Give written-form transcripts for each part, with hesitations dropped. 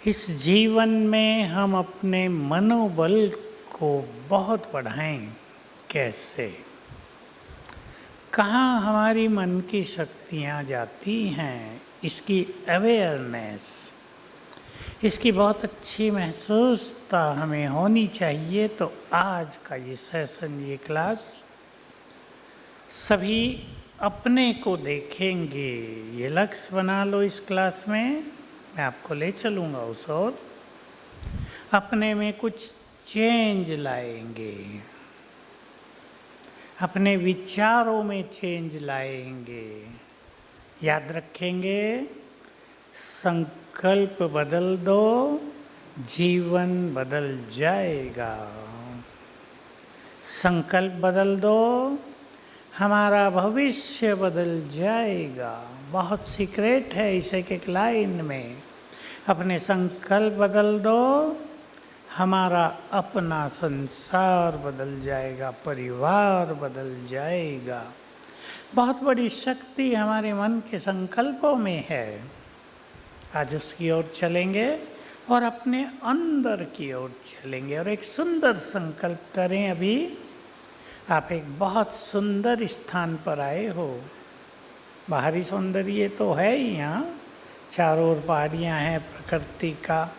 इस जीवन में हम अपने मनोबल को बहुत बढ़ाएं कैसे? कहाँ हमारी मन की शक्तियाँ जाती हैं, इसकी अवेयरनेस, इसकी बहुत अच्छी महसूसता हमें होनी चाहिए। तो आज का ये सेशन, ये क्लास सभी अपने को देखेंगे, ये लक्ष्य बना लो। इस क्लास में मैं आपको ले चलूँगा उस ओर। अपने में कुछ चेंज लाएंगे, अपने विचारों में चेंज लाएंगे। याद रखेंगे, संकल्प बदल दो, जीवन बदल जाएगा। संकल्प बदल दो, हमारा भविष्य बदल जाएगा। बहुत सीक्रेट है इस एक लाइन में। अपने संकल्प बदल दो, हमारा अपना संसार बदल जाएगा, परिवार बदल जाएगा। बहुत बड़ी शक्ति हमारे मन के संकल्पों में है। आज उसकी ओर चलेंगे और अपने अंदर की ओर चलेंगे और एक सुंदर संकल्प करें। अभी आप एक बहुत सुंदर स्थान पर आए हो। बाहरी सौंदर्य तो है ही, यहाँ चारों ओर पहाड़ियाँ हैं, प्रकृति का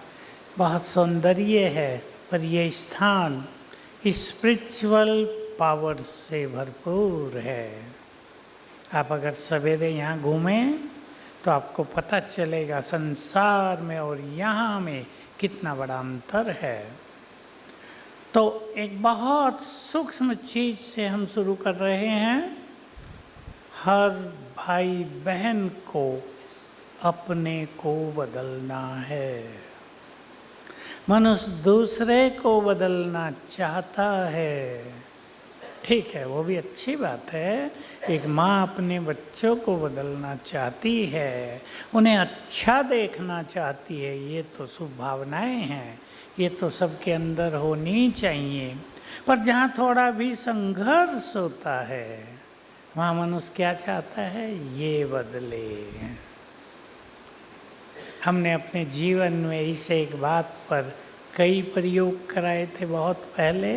बहुत सौंदर्य है, पर यह स्थान स्पिरिचुअल पावर से भरपूर है। आप अगर सवेरे यहाँ घूमें तो आपको पता चलेगा संसार में और यहाँ में कितना बड़ा अंतर है। तो एक बहुत सूक्ष्म चीज से हम शुरू कर रहे हैं। हर भाई बहन को अपने को बदलना है। मनुष्य दूसरे को बदलना चाहता है, ठीक है, वो भी अच्छी बात है। एक माँ अपने बच्चों को बदलना चाहती है, उन्हें अच्छा देखना चाहती है, ये तो शुभ भावनाएं हैं, ये तो सबके अंदर होनी चाहिए। पर जहाँ थोड़ा भी संघर्ष होता है, वहाँ मनुष्य क्या चाहता है? ये बदले। हमने अपने जीवन में इस एक बात पर कई प्रयोग कराए थे बहुत पहले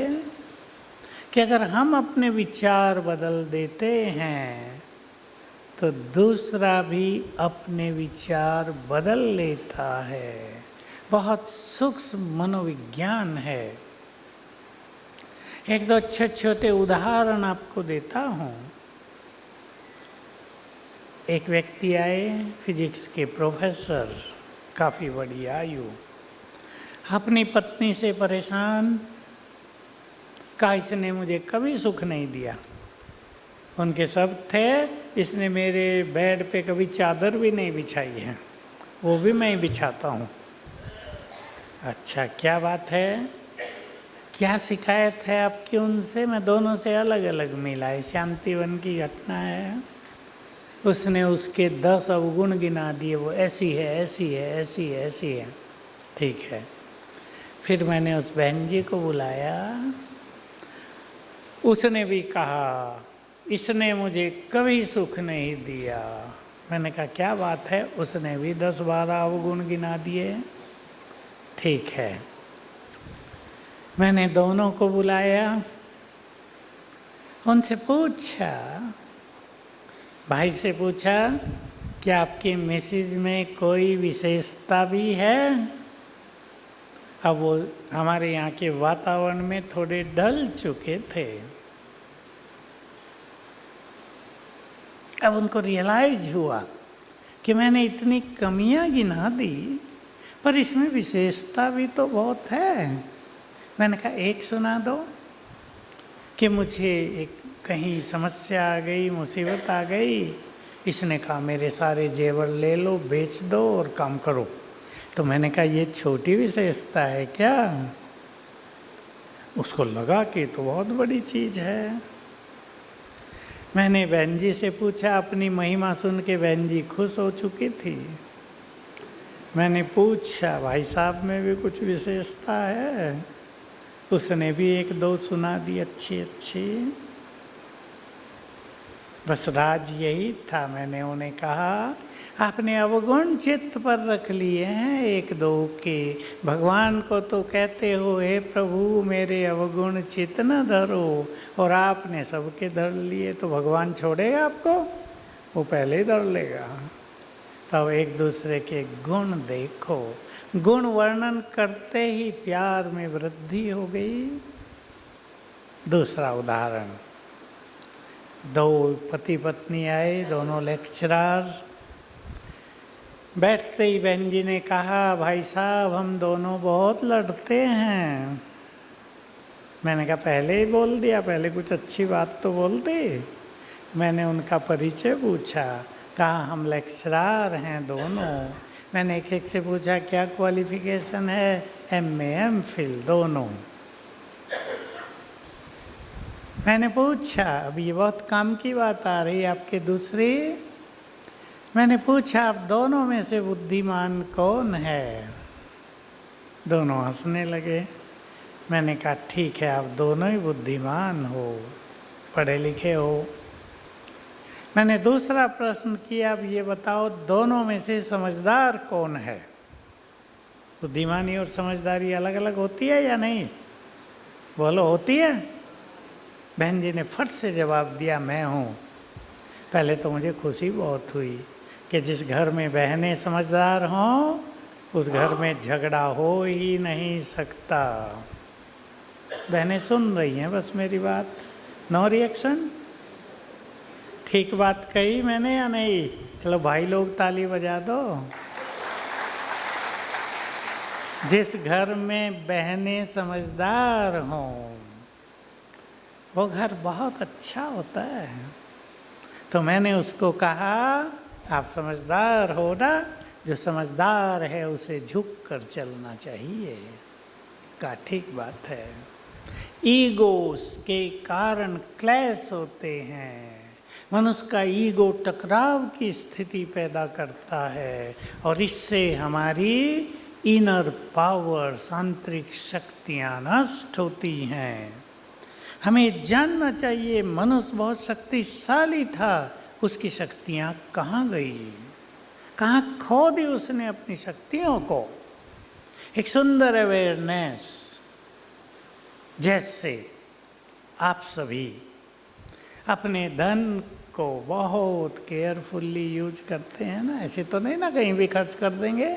कि अगर हम अपने विचार बदल देते हैं तो दूसरा भी अपने विचार बदल लेता है। बहुत सूक्ष्म मनोविज्ञान है। एक दो अच्छे छोटे उदाहरण आपको देता हूँ। एक व्यक्ति आए, फिजिक्स के प्रोफेसर, काफ़ी बड़ी आयु, अपनी पत्नी से परेशान, कहा इसने मुझे कभी सुख नहीं दिया। उनके सब थे, इसने मेरे बेड पे कभी चादर भी नहीं बिछाई है, वो भी मैं ही बिछाता हूँ। अच्छा, क्या बात है? क्या शिकायत है आपकी उनसे? मैं दोनों से अलग अलग मिला है, शांतिवन की घटना है। उसने उसके 10 अवगुण गिना दिए, वो ऐसी है, ऐसी है, ऐसी है, ऐसी है। ठीक है, फिर मैंने उस बहन जी को बुलाया। उसने भी कहा इसने मुझे कभी सुख नहीं दिया। मैंने कहा क्या बात है? उसने भी 10-12 अवगुण गिना दिए। ठीक है, मैंने दोनों को बुलाया, उनसे पूछा, भाई से पूछा, क्या आपकी मिसेज में कोई विशेषता भी है? अब वो हमारे यहाँ के वातावरण में थोड़े ढल चुके थे। अब उनको रियलाइज हुआ कि मैंने इतनी कमियां गिना दी, पर इसमें विशेषता भी तो बहुत है। मैंने कहा एक सुना दो। कि मुझे एक कहीं समस्या आ गई, मुसीबत आ गई। इसने कहा मेरे सारे जेवर ले लो, बेच दो और काम करो। तो मैंने कहा ये छोटी विशेषता है क्या? उसको लगा कि तो बहुत बड़ी चीज़ है। मैंने बहन जी से पूछा, अपनी महिमा सुन के बहन जी खुश हो चुकी थी। मैंने पूछा भाई साहब में भी कुछ विशेषता है? उसने भी एक दो सुना दी अच्छी अच्छी। बस राज यही था। मैंने उन्हें कहा आपने अवगुण चित्त पर रख लिए हैं एक दो के। भगवान को तो कहते हो हे प्रभु मेरे अवगुण चित्त न धरो, और आपने सबके धर लिए, तो भगवान छोड़ेगा आपको? वो पहले ही धर लेगा। तब एक दूसरे के गुण देखो। गुण वर्णन करते ही प्यार में वृद्धि हो गई। दूसरा उदाहरण, दो पति पत्नी आए, दोनों लेक्चरर। बैठते ही बहन जी ने कहा भाई साहब हम दोनों बहुत लड़ते हैं। मैंने कहा पहले ही बोल दिया, पहले कुछ अच्छी बात तो बोल दी। मैंने उनका परिचय पूछा, कहा हम लेक्चरर हैं दोनों। मैंने एक एक से पूछा क्या क्वालिफिकेशन है, MA MPhil दोनों। मैंने पूछा, अब ये बहुत काम की बात आ रही आपके दूसरी। मैंने पूछा आप दोनों में से बुद्धिमान कौन है? दोनों हंसने लगे। मैंने कहा ठीक है आप दोनों ही बुद्धिमान हो, पढ़े लिखे हो। मैंने दूसरा प्रश्न किया, अब ये बताओ दोनों में से समझदार कौन है? बुद्धिमानी और समझदारी अलग अलग होती है या नहीं? बोलो होती है? बहन जी ने फट से जवाब दिया मैं हूँ। पहले तो मुझे खुशी बहुत हुई कि जिस घर में बहनें समझदार हों उस घर में झगड़ा हो ही नहीं सकता। बहनें सुन रही हैं बस मेरी बात, नो रिएक्शन। ठीक बात कही मैंने या नहीं? चलो भाई लोग ताली बजा दो। जिस घर में बहनें समझदार हों वो घर बहुत अच्छा होता है। तो मैंने उसको कहा आप समझदार हो ना, जो समझदार है उसे झुक कर चलना चाहिए। का ठीक बात है। ईगोस के कारण क्लैश होते हैं। मनुष्य का ईगो टकराव की स्थिति पैदा करता है और इससे हमारी इनर पावर्स, आंतरिक शक्तियाँ नष्ट होती हैं। हमें जानना चाहिए मनुष्य बहुत शक्तिशाली था, उसकी शक्तियाँ कहाँ गई, कहाँ खो दी उसने अपनी शक्तियों को। एक सुंदर अवेयरनेस, जैसे आप सभी अपने धन को बहुत केयरफुल्ली यूज करते हैं ना, ऐसे तो नहीं ना कहीं भी खर्च कर देंगे।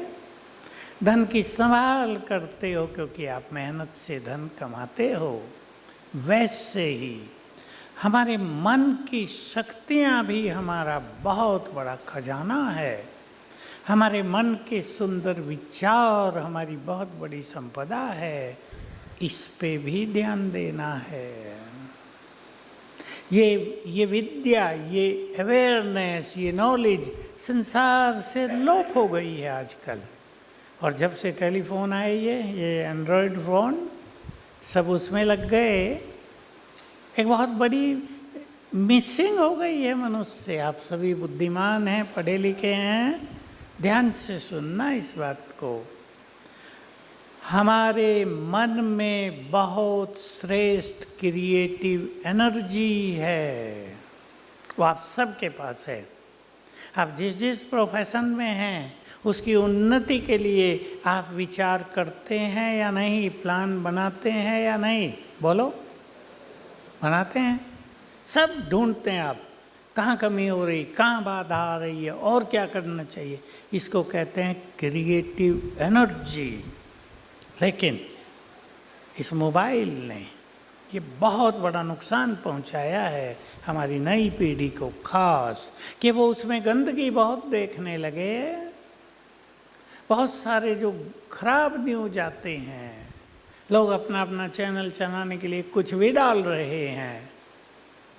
धन की संभाल करते हो क्योंकि आप मेहनत से धन कमाते हो। वैसे ही हमारे मन की शक्तियाँ भी हमारा बहुत बड़ा खजाना है। हमारे मन के सुंदर विचार हमारी बहुत बड़ी संपदा है, इस पे भी ध्यान देना है। ये विद्या, ये अवेयरनेस, ये नॉलेज संसार से लोप हो गई है आजकल। और जब से टेलीफोन आए ये एंड्रॉयड फ़ोन, सब उसमें लग गए। एक बहुत बड़ी मिसिंग हो गई है मनुष्य से। आप सभी बुद्धिमान हैं, पढ़े लिखे हैं, ध्यान से सुनना इस बात को। हमारे मन में बहुत श्रेष्ठ क्रिएटिव एनर्जी है, वो आप सबके पास है। आप जिस जिस प्रोफेशन में हैं उसकी उन्नति के लिए आप विचार करते हैं या नहीं, प्लान बनाते हैं या नहीं? बोलो, बनाते हैं। सब ढूंढते हैं आप, कहाँ कमी हो रही, कहाँ बाधा आ रही है और क्या करना चाहिए। इसको कहते हैं क्रिएटिव एनर्जी। लेकिन इस मोबाइल ने ये बहुत बड़ा नुकसान पहुंचाया है हमारी नई पीढ़ी को, खास कि वो उसमें गंदगी बहुत देखने लगे। बहुत सारे जो खराब न्यूज आते हैं, लोग अपना अपना चैनल चलाने के लिए कुछ भी डाल रहे हैं।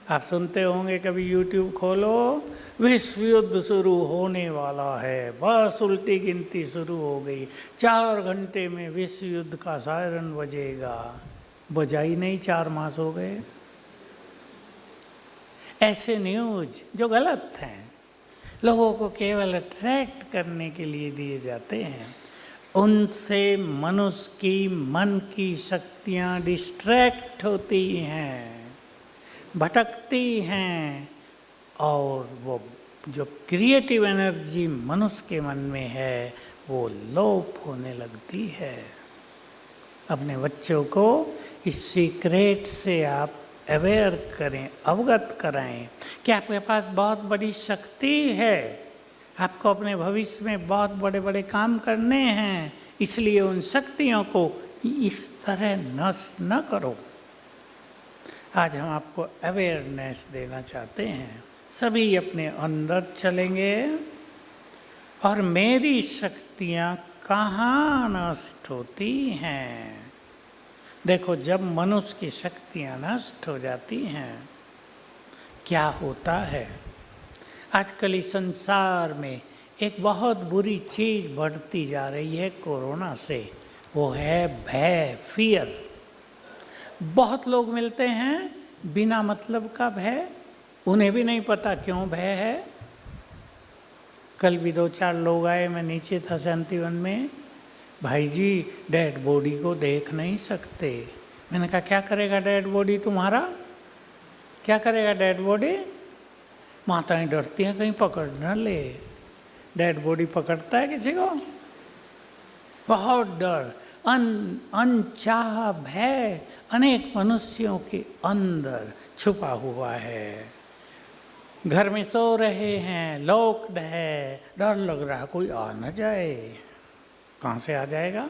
आप सुनते होंगे कभी यूट्यूब खोलो, विश्व युद्ध शुरू होने वाला है, बस उल्टी गिनती शुरू हो गई, 4 घंटे में विश्व युद्ध का सायरन बजेगा। बजा ही नहीं, 4 मास हो गए। ऐसे न्यूज जो गलत हैं, लोगों को केवल अट्रैक्ट करने के लिए दिए जाते हैं, उनसे मनुष्य की मन की शक्तियाँ डिस्ट्रैक्ट होती हैं, भटकती हैं और वो जो क्रिएटिव एनर्जी मनुष्य के मन में है वो लोप होने लगती है। अपने बच्चों को इस सीक्रेट से आप अवेयर करें, अवगत कराएं कि आपके पास बहुत बड़ी शक्ति है, आपको अपने भविष्य में बहुत बड़े बड़े काम करने हैं, इसलिए उन शक्तियों को इस तरह नष्ट न करो। आज हम आपको अवेयरनेस देना चाहते हैं। सभी अपने अंदर चलेंगे और मेरी शक्तियाँ कहाँ नष्ट होती हैं। देखो, जब मनुष्य की शक्तियाँ नष्ट हो जाती हैं क्या होता है। आजकल इस संसार में एक बहुत बुरी चीज़ बढ़ती जा रही है कोरोना से, वो है भय, फियर। बहुत लोग मिलते हैं बिना मतलब का भय, उन्हें भी नहीं पता क्यों भय है। कल भी 2-4 लोग आए, मैं नीचे था शांतिवन में, भाई जी डेड बॉडी को देख नहीं सकते। मैंने कहा क्या करेगा डेड बॉडी तुम्हारा, क्या करेगा डेड बॉडी। माताएं डरती हैं कहीं पकड़ न ले। डेड बॉडी पकड़ता है किसी को, बहुत डर, अनचाहा भय अनेक मनुष्यों के अंदर छुपा हुआ है। घर में सो रहे हैं, लॉक्ड है, डर लग रहा है कोई आ न जाए। कहाँ से आ जाएगा।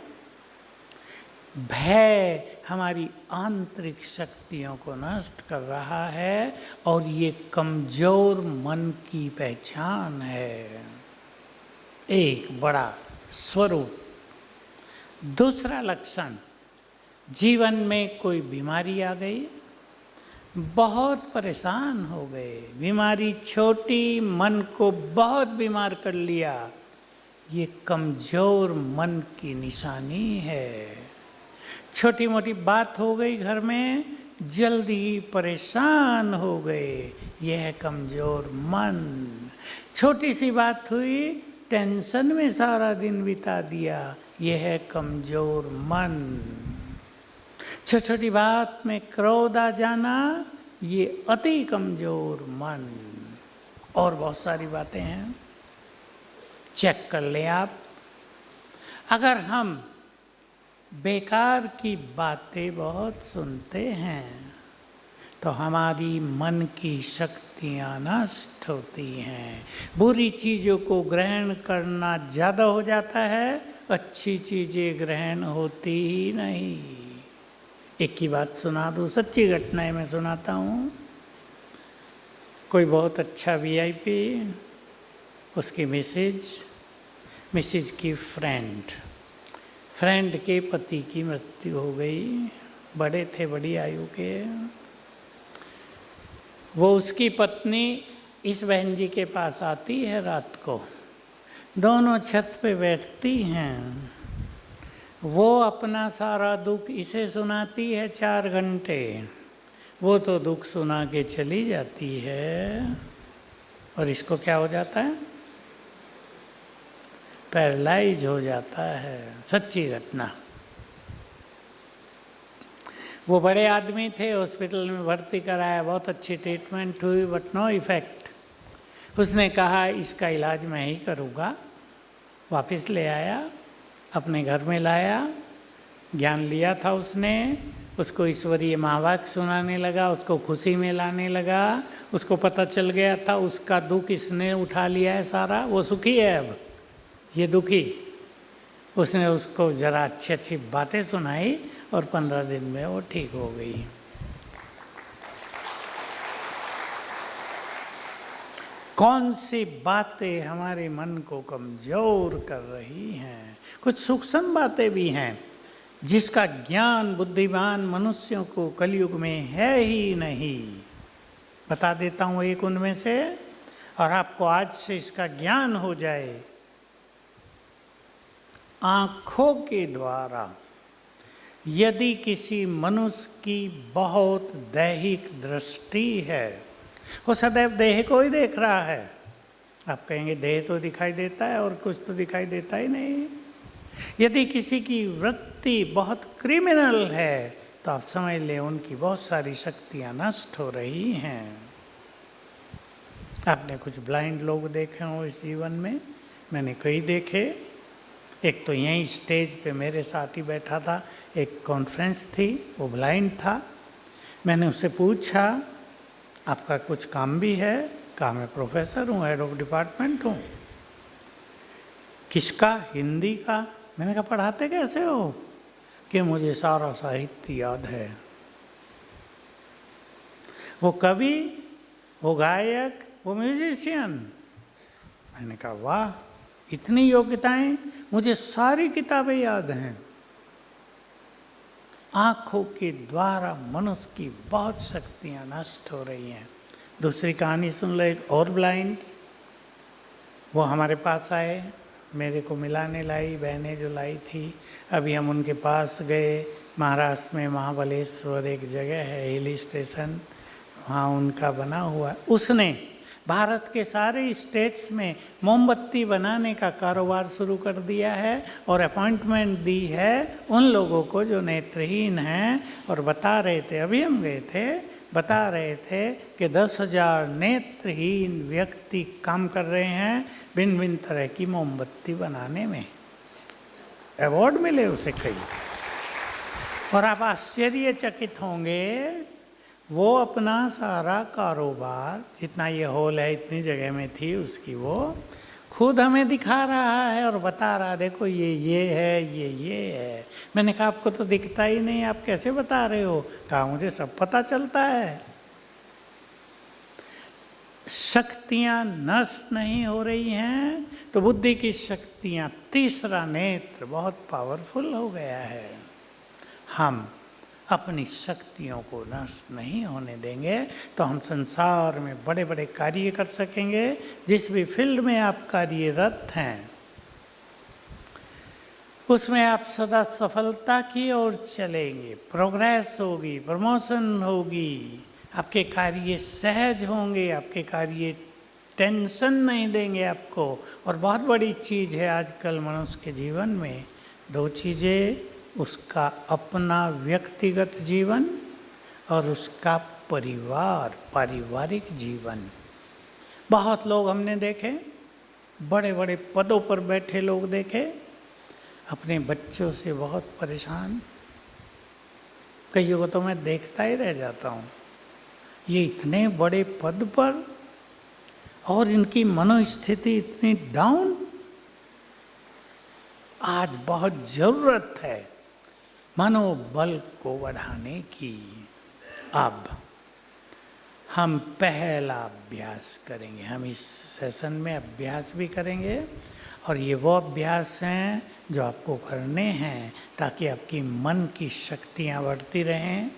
भय हमारी आंतरिक शक्तियों को नष्ट कर रहा है और ये कमजोर मन की पहचान है, एक बड़ा स्वरूप। दूसरा लक्षण, जीवन में कोई बीमारी आ गई, बहुत परेशान हो गए, बीमारी छोटी, मन को बहुत बीमार कर लिया, ये कमजोर मन की निशानी है। छोटी मोटी बात हो गई घर में, जल्दी ही परेशान हो गए, यह है कमजोर मन। छोटी सी बात हुई, टेंशन में सारा दिन बिता दिया, यह है कमजोर मन। छोटी छोटी बात में क्रोध आ जाना, ये अति कमजोर मन। और बहुत सारी बातें हैं, चेक कर लें आप। अगर हम बेकार की बातें बहुत सुनते हैं तो हमारी मन की शक्तियाँ नष्ट होती हैं, बुरी चीज़ों को ग्रहण करना ज़्यादा हो जाता है, अच्छी चीज़ें ग्रहण होती ही नहीं। एक की बात सुना दूँ, सच्ची घटनाएं मैं सुनाता हूँ। कोई बहुत अच्छा वीआईपी, उसकी मिसेज की फ्रेंड के पति की मृत्यु हो गई, बड़े थे, बड़ी आयु के। वो उसकी पत्नी इस बहन जी के पास आती है रात को, दोनों छत पे बैठती हैं, वो अपना सारा दुख इसे सुनाती है 4 घंटे, वो तो दुख सुना के चली जाती है और इसको क्या हो जाता है, पैरालाइज हो जाता है। सच्ची घटना। वो बड़े आदमी थे, हॉस्पिटल में भर्ती कराया, बहुत अच्छी ट्रीटमेंट हुई, बट नो इफ़ेक्ट। उसने कहा इसका इलाज मैं ही करूँगा। वापस ले आया, अपने घर में लाया, ज्ञान लिया था उसने, उसको ईश्वरीय महावाक्य सुनाने लगा, उसको खुशी में लाने लगा। उसको पता चल गया था उसका दुख इसने उठा लिया है सारा, वो सुखी है अब, ये दुखी। उसने उसको ज़रा अच्छी अच्छी बातें सुनाई और 15 दिन में वो ठीक हो गई। कौन सी बातें हमारे मन को कमज़ोर कर रही हैं। कुछ सूक्ष्म बातें भी हैं जिसका ज्ञान बुद्धिमान मनुष्यों को कलयुग में है ही नहीं। बता देता हूँ एक उनमें से, और आपको आज से इसका ज्ञान हो जाए। आँखों के द्वारा यदि किसी मनुष्य की बहुत दैहिक दृष्टि है, वो सदैव देह को ही देख रहा है। आप कहेंगे देह तो दिखाई देता है और कुछ तो दिखाई देता ही नहीं। यदि किसी की वृत्ति बहुत क्रिमिनल है तो आप समझ लें उनकी बहुत सारी शक्तियाँ नष्ट हो रही हैं। आपने कुछ ब्लाइंड लोग देखे हों इस जीवन में, मैंने कई देखे। एक तो यहीं स्टेज पे मेरे साथ ही बैठा था, एक कॉन्फ्रेंस थी, वो ब्लाइंड था। मैंने उससे पूछा आपका कुछ काम भी है? कहा मैं प्रोफेसर हूँ, हेड ऑफ डिपार्टमेंट हूँ। किसका? हिंदी का। मैंने कहा पढ़ाते कैसे हो? कि मुझे सारा साहित्य याद है। वो कवि, वो गायक, वो म्यूजिशियन। मैंने कहा वाह, इतनी योग्यताएं, मुझे सारी किताबें याद हैं। आंखों के द्वारा मनुष्य की बहुत शक्तियां नष्ट हो रही हैं। दूसरी कहानी सुन लो, एक और ब्लाइंड, वो हमारे पास आए, मेरे को मिलाने लाई, बहनें जो लाई थी। अभी हम उनके पास गए। महाराष्ट्र में महाबलेश्वर एक जगह है, हिल स्टेशन, वहाँ उनका बना हुआ। उसने भारत के सारे स्टेट्स में मोमबत्ती बनाने का कारोबार शुरू कर दिया है और अपॉइंटमेंट दी है उन लोगों को जो नेत्रहीन हैं। और बता रहे थे, अभी हम गए थे, बता रहे थे कि 10,000 नेत्रहीन व्यक्ति काम कर रहे हैं भिन्न भिन्न तरह की मोमबत्ती बनाने में। अवार्ड मिले उसे कई। और आप आश्चर्यचकित होंगे, वो अपना सारा कारोबार, जितना ये हॉल है इतनी जगह में थी उसकी, वो खुद हमें दिखा रहा है और बता रहा, देखो ये है, ये है। मैंने कहा आपको तो दिखता ही नहीं, आप कैसे बता रहे हो? कहा मुझे सब पता चलता है। शक्तियां नष्ट नहीं हो रही हैं तो बुद्धि की शक्तियां, तीसरा नेत्र बहुत पावरफुल हो गया है। हम अपनी शक्तियों को नष्ट नहीं होने देंगे तो हम संसार में बड़े बड़े कार्य कर सकेंगे। जिस भी फील्ड में आप कार्यरत हैं उसमें आप सदा सफलता की ओर चलेंगे, प्रोग्रेस होगी, प्रमोशन होगी, आपके कार्य सहज होंगे, आपके कार्य टेंशन नहीं देंगे आपको। और बहुत बड़ी चीज़ है आजकल मनुष्य के जीवन में, दो चीज़ें, उसका अपना व्यक्तिगत जीवन और उसका परिवार, पारिवारिक जीवन। बहुत लोग हमने देखे, बड़े बड़े पदों पर बैठे लोग देखे, अपने बच्चों से बहुत परेशान। कईयों को तो मैं देखता ही रह जाता हूँ, ये इतने बड़े पद पर और इनकी मनोस्थिति इतनी डाउन। आज बहुत ज़रूरत है मनोबल को बढ़ाने की। अब हम पहला अभ्यास करेंगे, हम इस सेशन में अभ्यास भी करेंगे और ये वो अभ्यास हैं जो आपको करने हैं ताकि आपकी मन की शक्तियाँ बढ़ती रहें,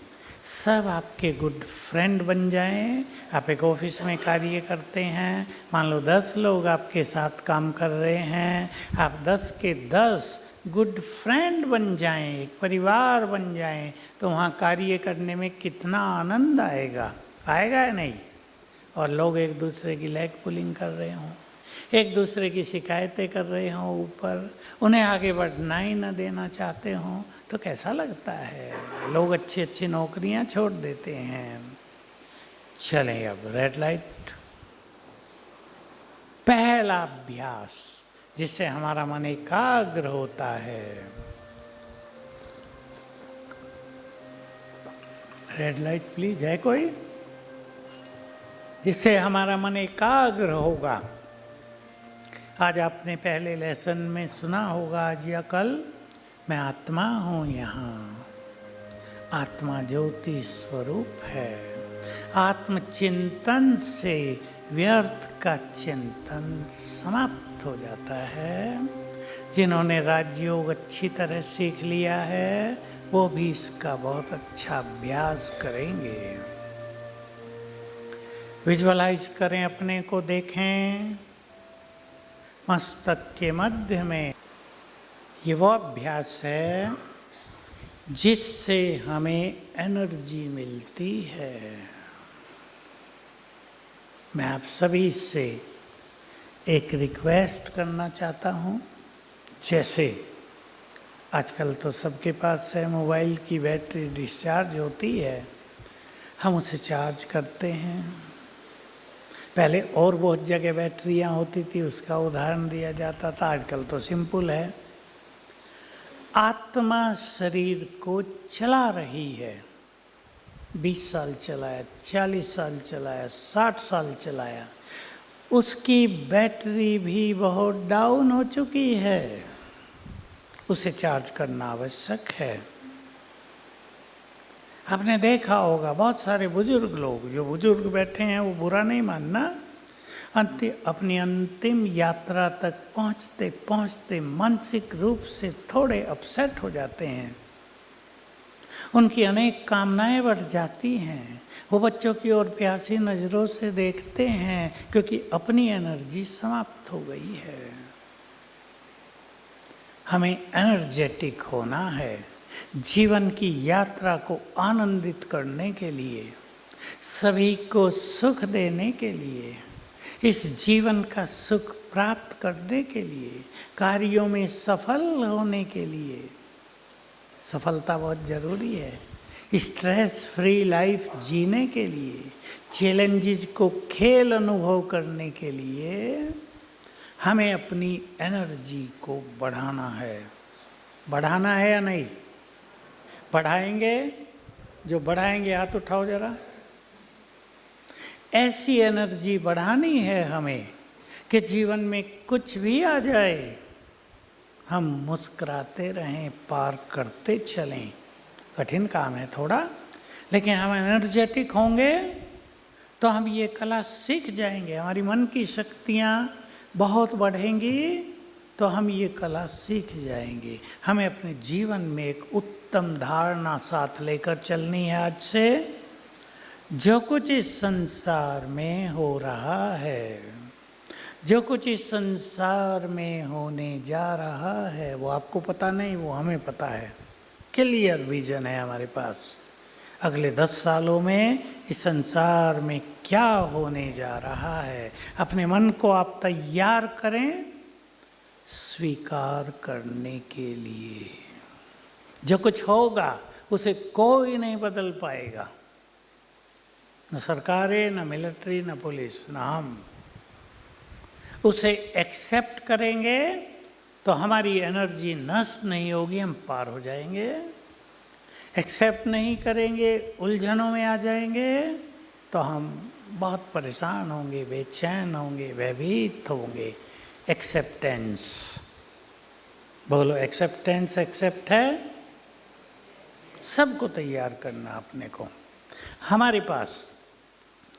सब आपके गुड फ्रेंड बन जाएं। आप एक ऑफिस में कार्य करते हैं, मान लो 10 लोग आपके साथ काम कर रहे हैं, आप 10 के 10 गुड फ्रेंड बन जाएं, एक परिवार बन जाएं, तो वहाँ कार्य करने में कितना आनंद आएगा, आएगा या नहीं? और लोग एक दूसरे की लेग पुलिंग कर रहे हों, एक दूसरे की शिकायतें कर रहे हों ऊपर, उन्हें आगे बढ़ना ही न देना चाहते हों, तो कैसा लगता है? लोग अच्छी अच्छी नौकरियां छोड़ देते हैं। चलें अब रेड लाइट, पहला अभ्यास जिससे हमारा मन एकाग्र होता है। रेड लाइट प्लीज, है कोई? जिससे हमारा मन एकाग्र होगा। आज आपने पहले लेसन में सुना होगा, आज या कल, मैं आत्मा हूँ यहाँ। आत्मा ज्योति स्वरूप है। आत्मचिंतन से व्यर्थ का चिंतन समाप्त हो जाता है। जिन्होंने राजयोग अच्छी तरह सीख लिया है वो भी इसका बहुत अच्छा अभ्यास करेंगे। विजुअलाइज करें, अपने को देखें मस्तक के मध्य में। ये वो अभ्यास है जिससे हमें एनर्जी मिलती है। मैं आप सभी से एक रिक्वेस्ट करना चाहता हूँ। जैसे आजकल तो सबके पास है, मोबाइल की बैटरी डिस्चार्ज होती है, हम उसे चार्ज करते हैं, पहले और बहुत जगह बैटरियां होती थी, उसका उदाहरण दिया जाता था। आजकल तो सिंपल है। आत्मा शरीर को चला रही है। 20 साल चलाया, 40 साल चलाया, 60 साल चलाया, उसकी बैटरी भी बहुत डाउन हो चुकी है। उसे चार्ज करना आवश्यक है। आपने देखा होगा बहुत सारे बुजुर्ग लोग, जो बुजुर्ग बैठे हैं वो बुरा नहीं मानना, अपनी अंतिम यात्रा तक पहुंचते पहुंचते मानसिक रूप से थोड़े अपसेट हो जाते हैं। उनकी अनेक कामनाएं बढ़ जाती हैं। वो बच्चों की ओर प्यासी नज़रों से देखते हैं क्योंकि अपनी एनर्जी समाप्त हो गई है। हमें एनर्जेटिक होना है। जीवन की यात्रा को आनंदित करने के लिए, सभी को सुख देने के लिए, इस जीवन का सुख प्राप्त करने के लिए, कार्यों में सफल होने के लिए सफलता बहुत ज़रूरी है। स्ट्रेस फ्री लाइफ जीने के लिए, चैलेंजेस को खेल अनुभव करने के लिए हमें अपनी एनर्जी को बढ़ाना है। बढ़ाना है या नहीं? बढ़ाएंगे? जो बढ़ाएंगे हाथ उठाओ जरा। ऐसी एनर्जी बढ़ानी है हमें कि जीवन में कुछ भी आ जाए हम मुस्कुराते रहें, पार करते चलें। कठिन काम है थोड़ा, लेकिन हम एनर्जेटिक होंगे तो हम ये कला सीख जाएंगे। हमारी मन की शक्तियाँ बहुत बढ़ेंगी तो हम ये कला सीख जाएंगे। हमें अपने जीवन में एक उत्तम धारणा साथ लेकर चलनी है। आज से जो कुछ इस संसार में हो रहा है, जो कुछ इस संसार में होने जा रहा है, वो आपको पता नहीं, वो हमें पता है। क्लियर विजन है हमारे पास। अगले 10 सालों में इस संसार में क्या होने जा रहा है। अपने मन को आप तैयार करें स्वीकार करने के लिए। जो कुछ होगा उसे कोई नहीं बदल पाएगा, न सरकारें, न मिलिट्री, न पुलिस, न हम। उसे एक्सेप्ट करेंगे तो हमारी एनर्जी नष्ट नहीं होगी, हम पार हो जाएंगे। एक्सेप्ट नहीं करेंगे, उलझनों में आ जाएंगे तो हम बहुत परेशान होंगे, बेचैन होंगे, भयभीत होंगे। एक्सेप्टेंस बोलो। एक्सेप्टेंस एक्सेप्ट है। सबको तैयार करना अपने को। हमारे पास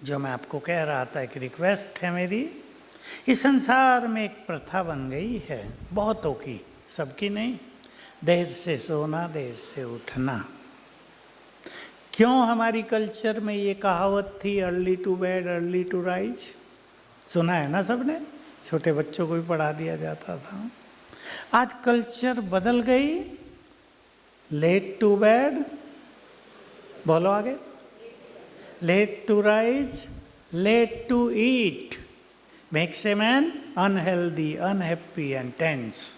जो मैं आपको कह रहा था, एक रिक्वेस्ट है मेरी। इस संसार में एक प्रथा बन गई है बहुतों की, सबकी नहीं। देर से सोना, देर से उठना। क्यों हमारी कल्चर में ये कहावत थी, early to bed early to rise? सुना है ना सबने? छोटे बच्चों को भी पढ़ा दिया जाता था। आज कल्चर बदल गई। लेट टू बेड, बोलो आगे। Late to rise, late to eat makes a man unhealthy, unhappy and tense.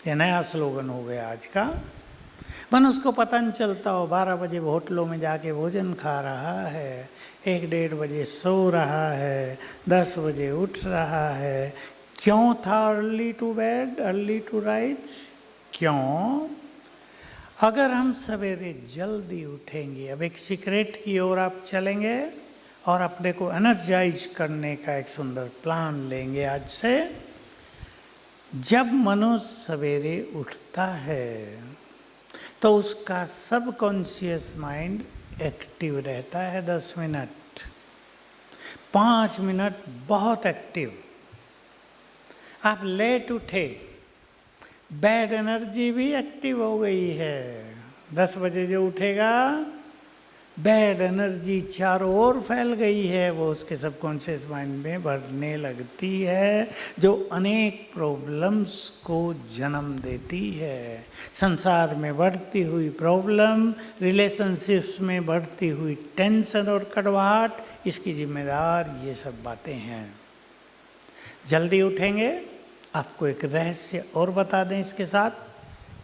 ये नया स्लोगन हो गया आज का। मन उसको पता नहीं चलता हो, 12 बजे होटलों में जाके भोजन खा रहा है, 1-1:30 बजे सो रहा है, 10 बजे उठ रहा है। क्यों था early to bed early to rise? क्यों? अगर हम सवेरे जल्दी उठेंगे, अब एक सीक्रेट की ओर आप चलेंगे और अपने को एनर्जाइज करने का एक सुंदर प्लान लेंगे आज से। जब मनुष्य सवेरे उठता है तो उसका सबकॉन्शियस माइंड एक्टिव रहता है 10 मिनट। 5 मिनट बहुत एक्टिव। आप लेट उठे, बैड एनर्जी भी एक्टिव हो गई है। 10 बजे जो उठेगा, बैड एनर्जी चारों ओर फैल गई है, वो उसके सबकॉन्शियस माइंड में बढ़ने लगती है, जो अनेक प्रॉब्लम्स को जन्म देती है। संसार में बढ़ती हुई प्रॉब्लम, रिलेशनशिप्स में बढ़ती हुई टेंशन और कड़वाहट, इसकी जिम्मेदार ये सब बातें हैं। जल्दी उठेंगे। आपको एक रहस्य और बता दें इसके साथ,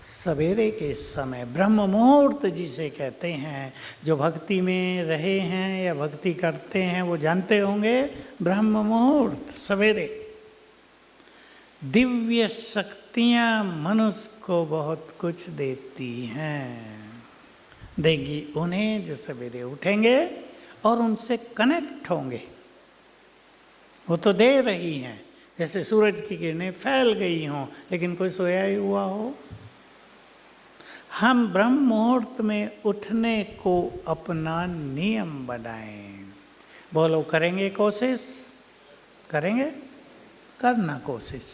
सवेरे के समय ब्रह्म मुहूर्त जिसे कहते हैं, जो भक्ति में रहे हैं या भक्ति करते हैं वो जानते होंगे, ब्रह्म मुहूर्त सवेरे। दिव्य शक्तियाँ मनुष्य को बहुत कुछ देती हैं, देगी उन्हें जो सवेरे उठेंगे और उनसे कनेक्ट होंगे। वो तो दे रही हैं, जैसे सूरज की किरणें फैल गई हों लेकिन कोई सोया ही हुआ हो। हम ब्रह्म मुहूर्त में उठने को अपना नियम बनाएं। बोलो, करेंगे कोशिश? करेंगे? करना कोशिश।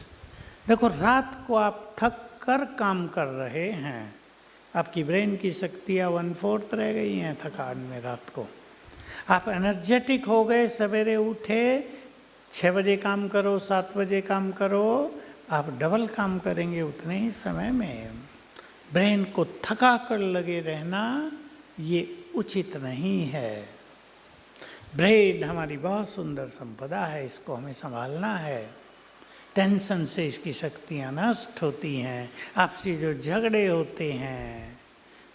देखो, रात को आप थक कर काम कर रहे हैं, आपकी ब्रेन की शक्तियाँ 1/4 रह गई हैं थकान में। रात को आप एनर्जेटिक हो गए, सवेरे उठे, 6 बजे काम करो, 7 बजे काम करो, आप डबल काम करेंगे उतने ही समय में। ब्रेन को थका कर लगे रहना ये उचित नहीं है। ब्रेन हमारी बहुत सुंदर संपदा है, इसको हमें संभालना है। टेंशन से इसकी शक्तियाँ नष्ट होती हैं, आपसी जो झगड़े होते हैं,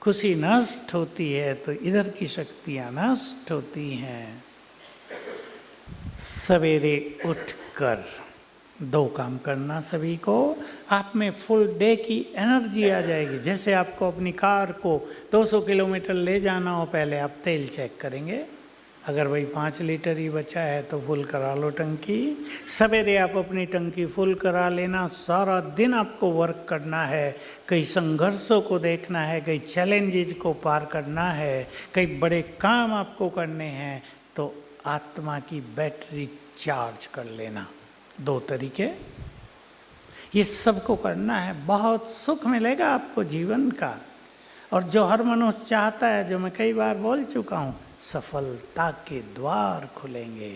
खुशी नष्ट होती है तो इधर की शक्तियाँ नष्ट होती हैं। सवेरे उठकर 2 काम करना सभी को, आप में फुल डे की एनर्जी आ जाएगी। जैसे आपको अपनी कार को 200 किलोमीटर ले जाना हो, पहले आप तेल चेक करेंगे, अगर भाई 5 लीटर ही बचा है तो फुल करा लो टंकी। सवेरे आप अपनी टंकी फुल करा लेना। सारा दिन आपको वर्क करना है, कई संघर्षों को देखना है, कई चैलेंजेस को पार करना है, कई बड़े काम आपको करने हैं, तो आत्मा की बैटरी चार्ज कर लेना। 2 तरीके, ये सबको करना है। बहुत सुख मिलेगा आपको जीवन का। और जो हर मनुष्य चाहता है, जो मैं कई बार बोल चुका हूँ, सफलता के द्वार खुलेंगे।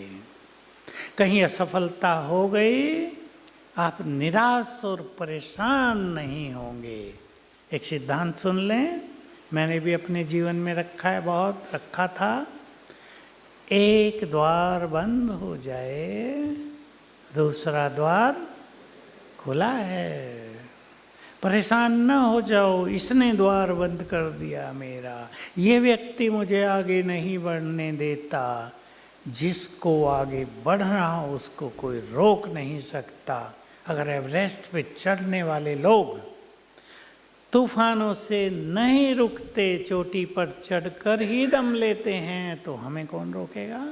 कहीं असफलता हो गई, आप निराश और परेशान नहीं होंगे। एक सिद्धांत सुन लें, मैंने भी अपने जीवन में रखा है, बहुत रखा था। एक द्वार बंद हो जाए, दूसरा द्वार खुला है। परेशान न हो जाओ, इसने द्वार बंद कर दिया मेरा, ये व्यक्ति मुझे आगे नहीं बढ़ने देता। जिसको आगे बढ़ना हो उसको कोई रोक नहीं सकता। अगर एवरेस्ट पे चढ़ने वाले लोग तूफानों से नहीं रुकते, चोटी पर चढ़कर ही दम लेते हैं, तो हमें कौन रोकेगा?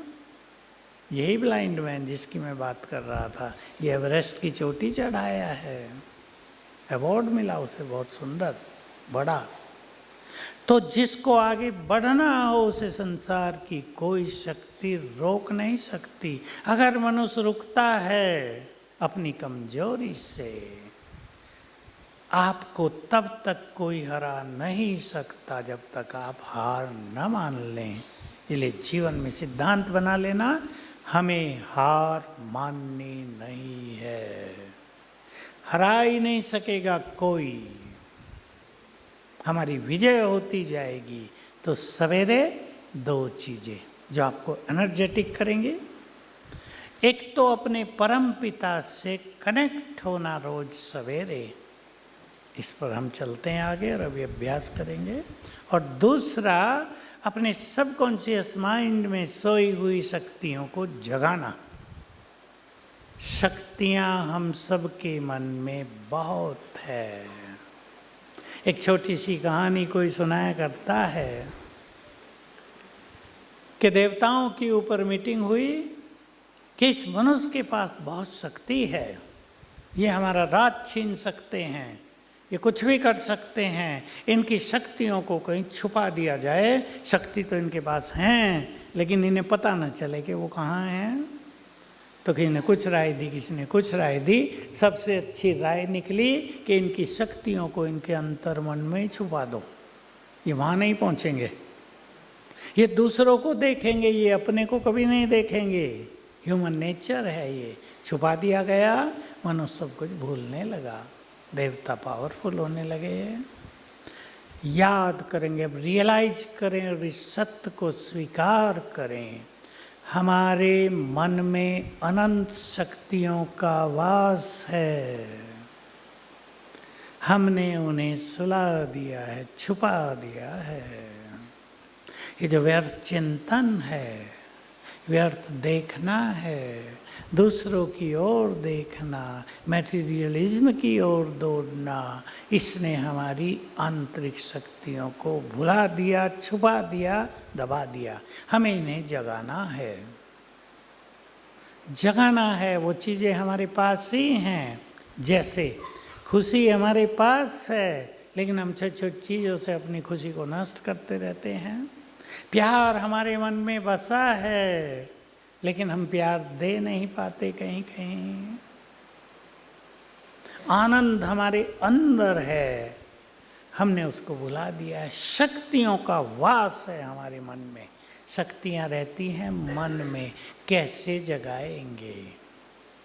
यही ब्लाइंड मैन जिसकी मैं बात कर रहा था, ये एवरेस्ट की चोटी चढ़ाया है, अवार्ड मिला उसे बहुत सुंदर बड़ा। तो जिसको आगे बढ़ना हो उसे संसार की कोई शक्ति रोक नहीं सकती। अगर मनुष्य रुकता है अपनी कमजोरी से, आपको तब तक कोई हरा नहीं सकता जब तक आप हार न मान लें। इसलिए जीवन में सिद्धांत बना लेना, हमें हार माननी नहीं है। हरा ही नहीं सकेगा कोई, हमारी विजय होती जाएगी। तो सवेरे 2 चीज़ें जो आपको एनर्जेटिक करेंगे, एक तो अपने परम पिता से कनेक्ट होना रोज सवेरे, इस पर हम चलते हैं आगे और अभी अभ्यास करेंगे। और दूसरा, अपने सबकॉन्शियस माइंड में सोई हुई शक्तियों को जगाना। शक्तियाँ हम सबके मन में बहुत है। एक छोटी सी कहानी कोई सुनाया करता है कि देवताओं के ऊपर मीटिंग हुई कि इस मनुष्य के पास बहुत शक्ति है, ये हमारा राज छीन सकते हैं, ये कुछ भी कर सकते हैं, इनकी शक्तियों को कहीं छुपा दिया जाए। शक्ति तो इनके पास हैं लेकिन इन्हें पता न चले कि वो कहाँ हैं। तो किसी ने कुछ राय दी, किसी ने कुछ राय दी। सबसे अच्छी राय निकली कि इनकी शक्तियों को इनके अंतर्मन में ही छुपा दो, ये वहाँ नहीं पहुँचेंगे, ये दूसरों को देखेंगे, ये अपने को कभी नहीं देखेंगे। ह्यूमन नेचर है ये। छुपा दिया गया, मनुष्य सब कुछ भूलने लगा, देवता पावरफुल होने लगे। याद करेंगे, अब रियलाइज करें और इस सत्य को स्वीकार करें, हमारे मन में अनंत शक्तियों का वास है। हमने उन्हें सुला दिया है, छुपा दिया है। ये जो व्यर्थ चिंतन है, व्यर्थ देखना है, दूसरों की ओर देखना, मैटीरियलिज्म की ओर दौड़ना, इसने हमारी आंतरिक शक्तियों को भुला दिया, छुपा दिया, दबा दिया। हमें इन्हें जगाना है, जगाना है। वो चीज़ें हमारे पास ही हैं। जैसे खुशी हमारे पास है, लेकिन हम छोटी छोटी चीज़ों से अपनी खुशी को नष्ट करते रहते हैं। प्यार हमारे मन में बसा है, लेकिन हम प्यार दे नहीं पाते कहीं कहीं। आनंद हमारे अंदर है, हमने उसको भुला दिया है। शक्तियों का वास है हमारे मन में, शक्तियाँ रहती हैं मन में, कैसे जगाएंगे?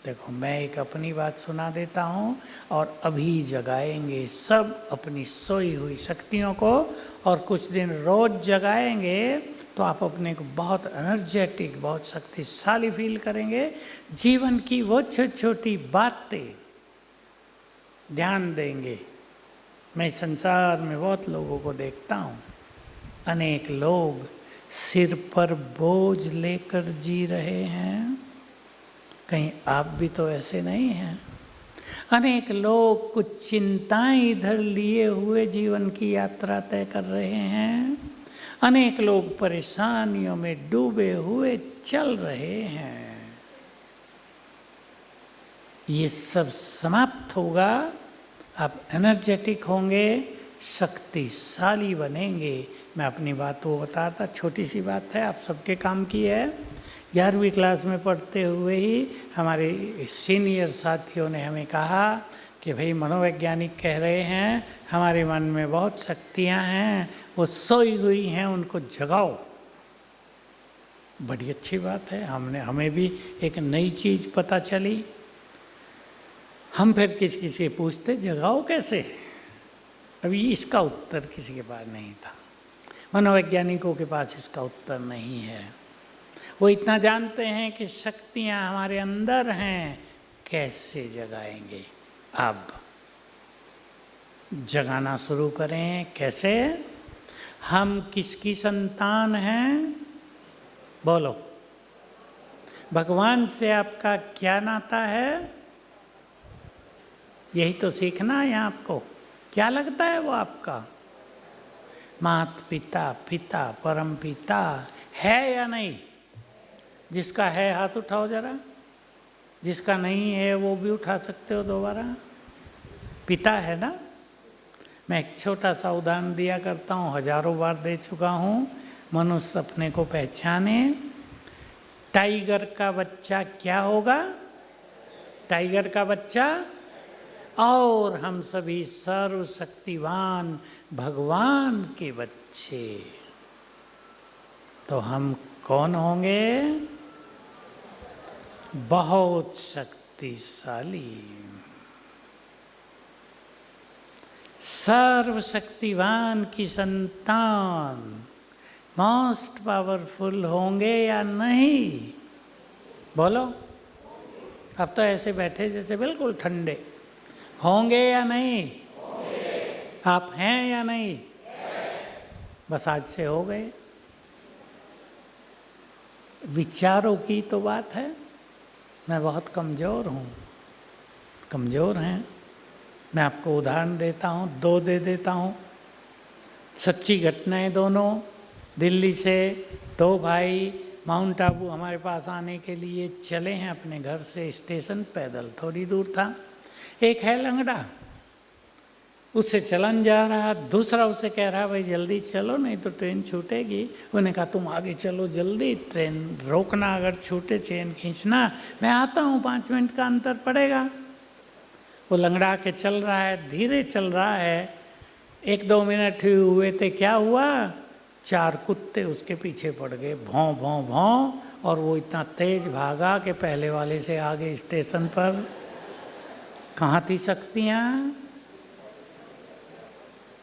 देखो, मैं एक अपनी बात सुना देता हूँ और अभी जगाएंगे सब अपनी सोई हुई शक्तियों को, और कुछ दिन रोज जगाएंगे तो आप अपने को बहुत एनर्जेटिक, बहुत शक्तिशाली फील करेंगे। जीवन की वो छोटी छोटी बातें ध्यान देंगे। मैं संसार में बहुत लोगों को देखता हूँ, अनेक लोग सिर पर बोझ लेकर जी रहे हैं। कहीं आप भी तो ऐसे नहीं हैं? अनेक लोग कुछ चिंताएं इधर लिए हुए जीवन की यात्रा तय कर रहे हैं। अनेक लोग परेशानियों में डूबे हुए चल रहे हैं। ये सब समाप्त होगा, आप एनर्जेटिक होंगे, शक्तिशाली बनेंगे। मैं अपनी बात वो बताता, छोटी सी बात है, आप सबके काम की है। 11वीं क्लास में पढ़ते हुए ही हमारे सीनियर साथियों ने हमें कहा कि भाई मनोवैज्ञानिक कह रहे हैं हमारे मन में बहुत शक्तियां हैं, वो सोई हुई हैं, उनको जगाओ। बड़ी अच्छी बात है, हमें भी एक नई चीज़ पता चली। हम फिर किसी से पूछते जगाओ कैसे? अभी इसका उत्तर किसी के पास नहीं था। मनोवैज्ञानिकों के पास इसका उत्तर नहीं है। वो इतना जानते हैं कि शक्तियाँ हमारे अंदर हैं, कैसे जगाएंगे? अब जगाना शुरू करें। कैसे? हम किसकी संतान हैं? बोलो। भगवान से आपका क्या नाता है? यही तो सीखना है आपको। क्या लगता है वो आपका? माता पिता, पिता, परम पिता है या नहीं? जिसका है हाथ उठाओ जरा। जिसका नहीं है वो भी उठा सकते हो दोबारा। पिता है ना? मैं एक छोटा सा उदाहरण दिया करता हूँ, हजारों बार दे चुका हूँ। मनुष्य अपने को पहचाने। टाइगर का बच्चा क्या होगा? टाइगर का बच्चा। और हम सभी सर्वशक्तिवान भगवान के बच्चे, तो हम कौन होंगे? बहुत शक्तिशाली, सर्वशक्तिवान की संतान, मोस्ट पावरफुल होंगे या नहीं? बोलो। अब तो ऐसे बैठे जैसे बिल्कुल ठंडे। होंगे या नहीं? आप हैं या नहीं? बस आज से हो गए। विचारों की तो बात है। मैं बहुत कमज़ोर हूँ, कमज़ोर हैं। मैं आपको उदाहरण देता हूँ, 2 दे देता हूँ, सच्ची घटनाएं दोनों। दिल्ली से 2 भाई माउंट आबू हमारे पास आने के लिए चले हैं अपने घर से स्टेशन, पैदल थोड़ी दूर था। एक है लंगड़ा, उससे चलन जा रहा, दूसरा उसे कह रहा भाई जल्दी चलो नहीं तो ट्रेन छूटेगी। उन्होंने कहा तुम आगे चलो जल्दी, ट्रेन रोकना, अगर छूटे चेन खींचना, मैं आता हूँ, 5 मिनट का अंतर पड़ेगा। वो लंगड़ा के चल रहा है, धीरे चल रहा है। 1-2 मिनट ही हुए थे, क्या हुआ? 4 कुत्ते उसके पीछे पड़ गए, भौं भौं भौं, और वो इतना तेज भागा कि पहले वाले से आगे स्टेशन पर। कहाँ थी शक्तियाँ?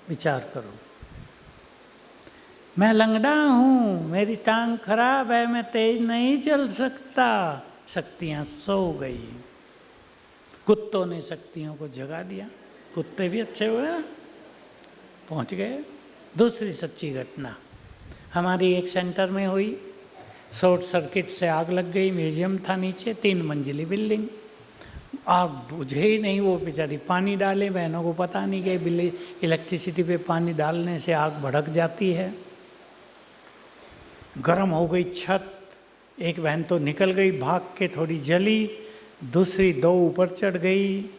विचार करो। मैं लंगड़ा हूँ, मेरी टांग खराब है, मैं तेज नहीं चल सकता। शक्तियाँ सो गई। कुत्तों ने शक्तियों को जगा दिया। कुत्ते भी अच्छे हुए ना, पहुंच गए। दूसरी सच्ची घटना हमारी एक सेंटर में हुई। शॉर्ट सर्किट से आग लग गई। म्यूजियम था नीचे, 3 मंजिली बिल्डिंग। आग बुझे ही नहीं। वो बेचारी पानी डाले, बहनों को पता नहीं कि बिल्ली इलेक्ट्रिसिटी पे पानी डालने से आग भड़क जाती है। गर्म हो गई छत। एक बहन तो निकल गई भाग के, थोड़ी जली। दूसरी 2 ऊपर चढ़ गई,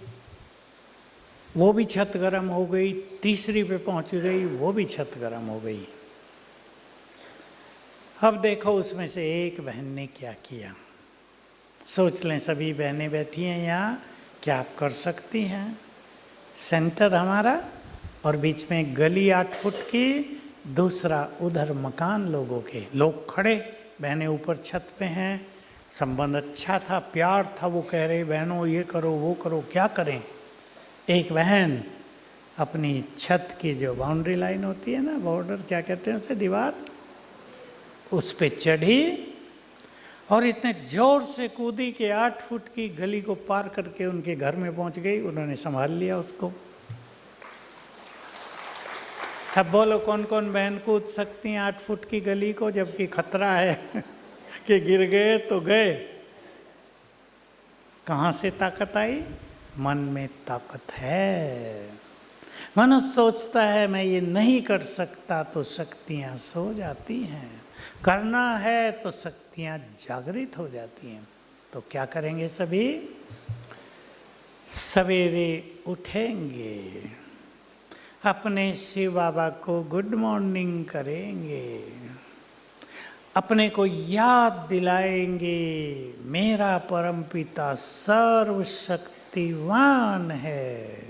वो भी छत गर्म हो गई। तीसरी पे पहुंच गई, वो भी छत गर्म हो गई। अब देखो उसमें से एक बहन ने क्या किया। सोच लें, सभी बहनें बैठी हैं यहाँ, क्या आप कर सकती हैं? सेंटर हमारा और बीच में गली 8 फुट की, दूसरा उधर मकान लोगों के। लोग खड़े, बहनें ऊपर छत पे हैं। संबंध अच्छा था, प्यार था। वो कह रहे बहनों ये करो वो करो, क्या करें। एक बहन अपनी छत की जो बाउंड्री लाइन होती है ना, बॉर्डर क्या कहते हैं उसे, दीवार, उस पे चढ़ी और इतने जोर से कूदी कि 8 फुट की गली को पार करके उनके घर में पहुंच गई। उन्होंने संभाल लिया उसको। अब बोलो कौन कौन बहन कूद सकती हैं 8 फुट की गली को, जबकि खतरा है कि गिर गए तो गए। कहाँ से ताकत आई? मन में ताकत है। मनुष्य सोचता है मैं ये नहीं कर सकता, तो शक्तियाँ सो जाती हैं। करना है तो शक्तियाँ जागृत हो जाती हैं। तो क्या करेंगे सभी? सवेरे उठेंगे, अपने शिव बाबा को गुड मॉर्निंग करेंगे, अपने को याद दिलाएंगे मेरा परमपिता सर्वशक्तिवान है,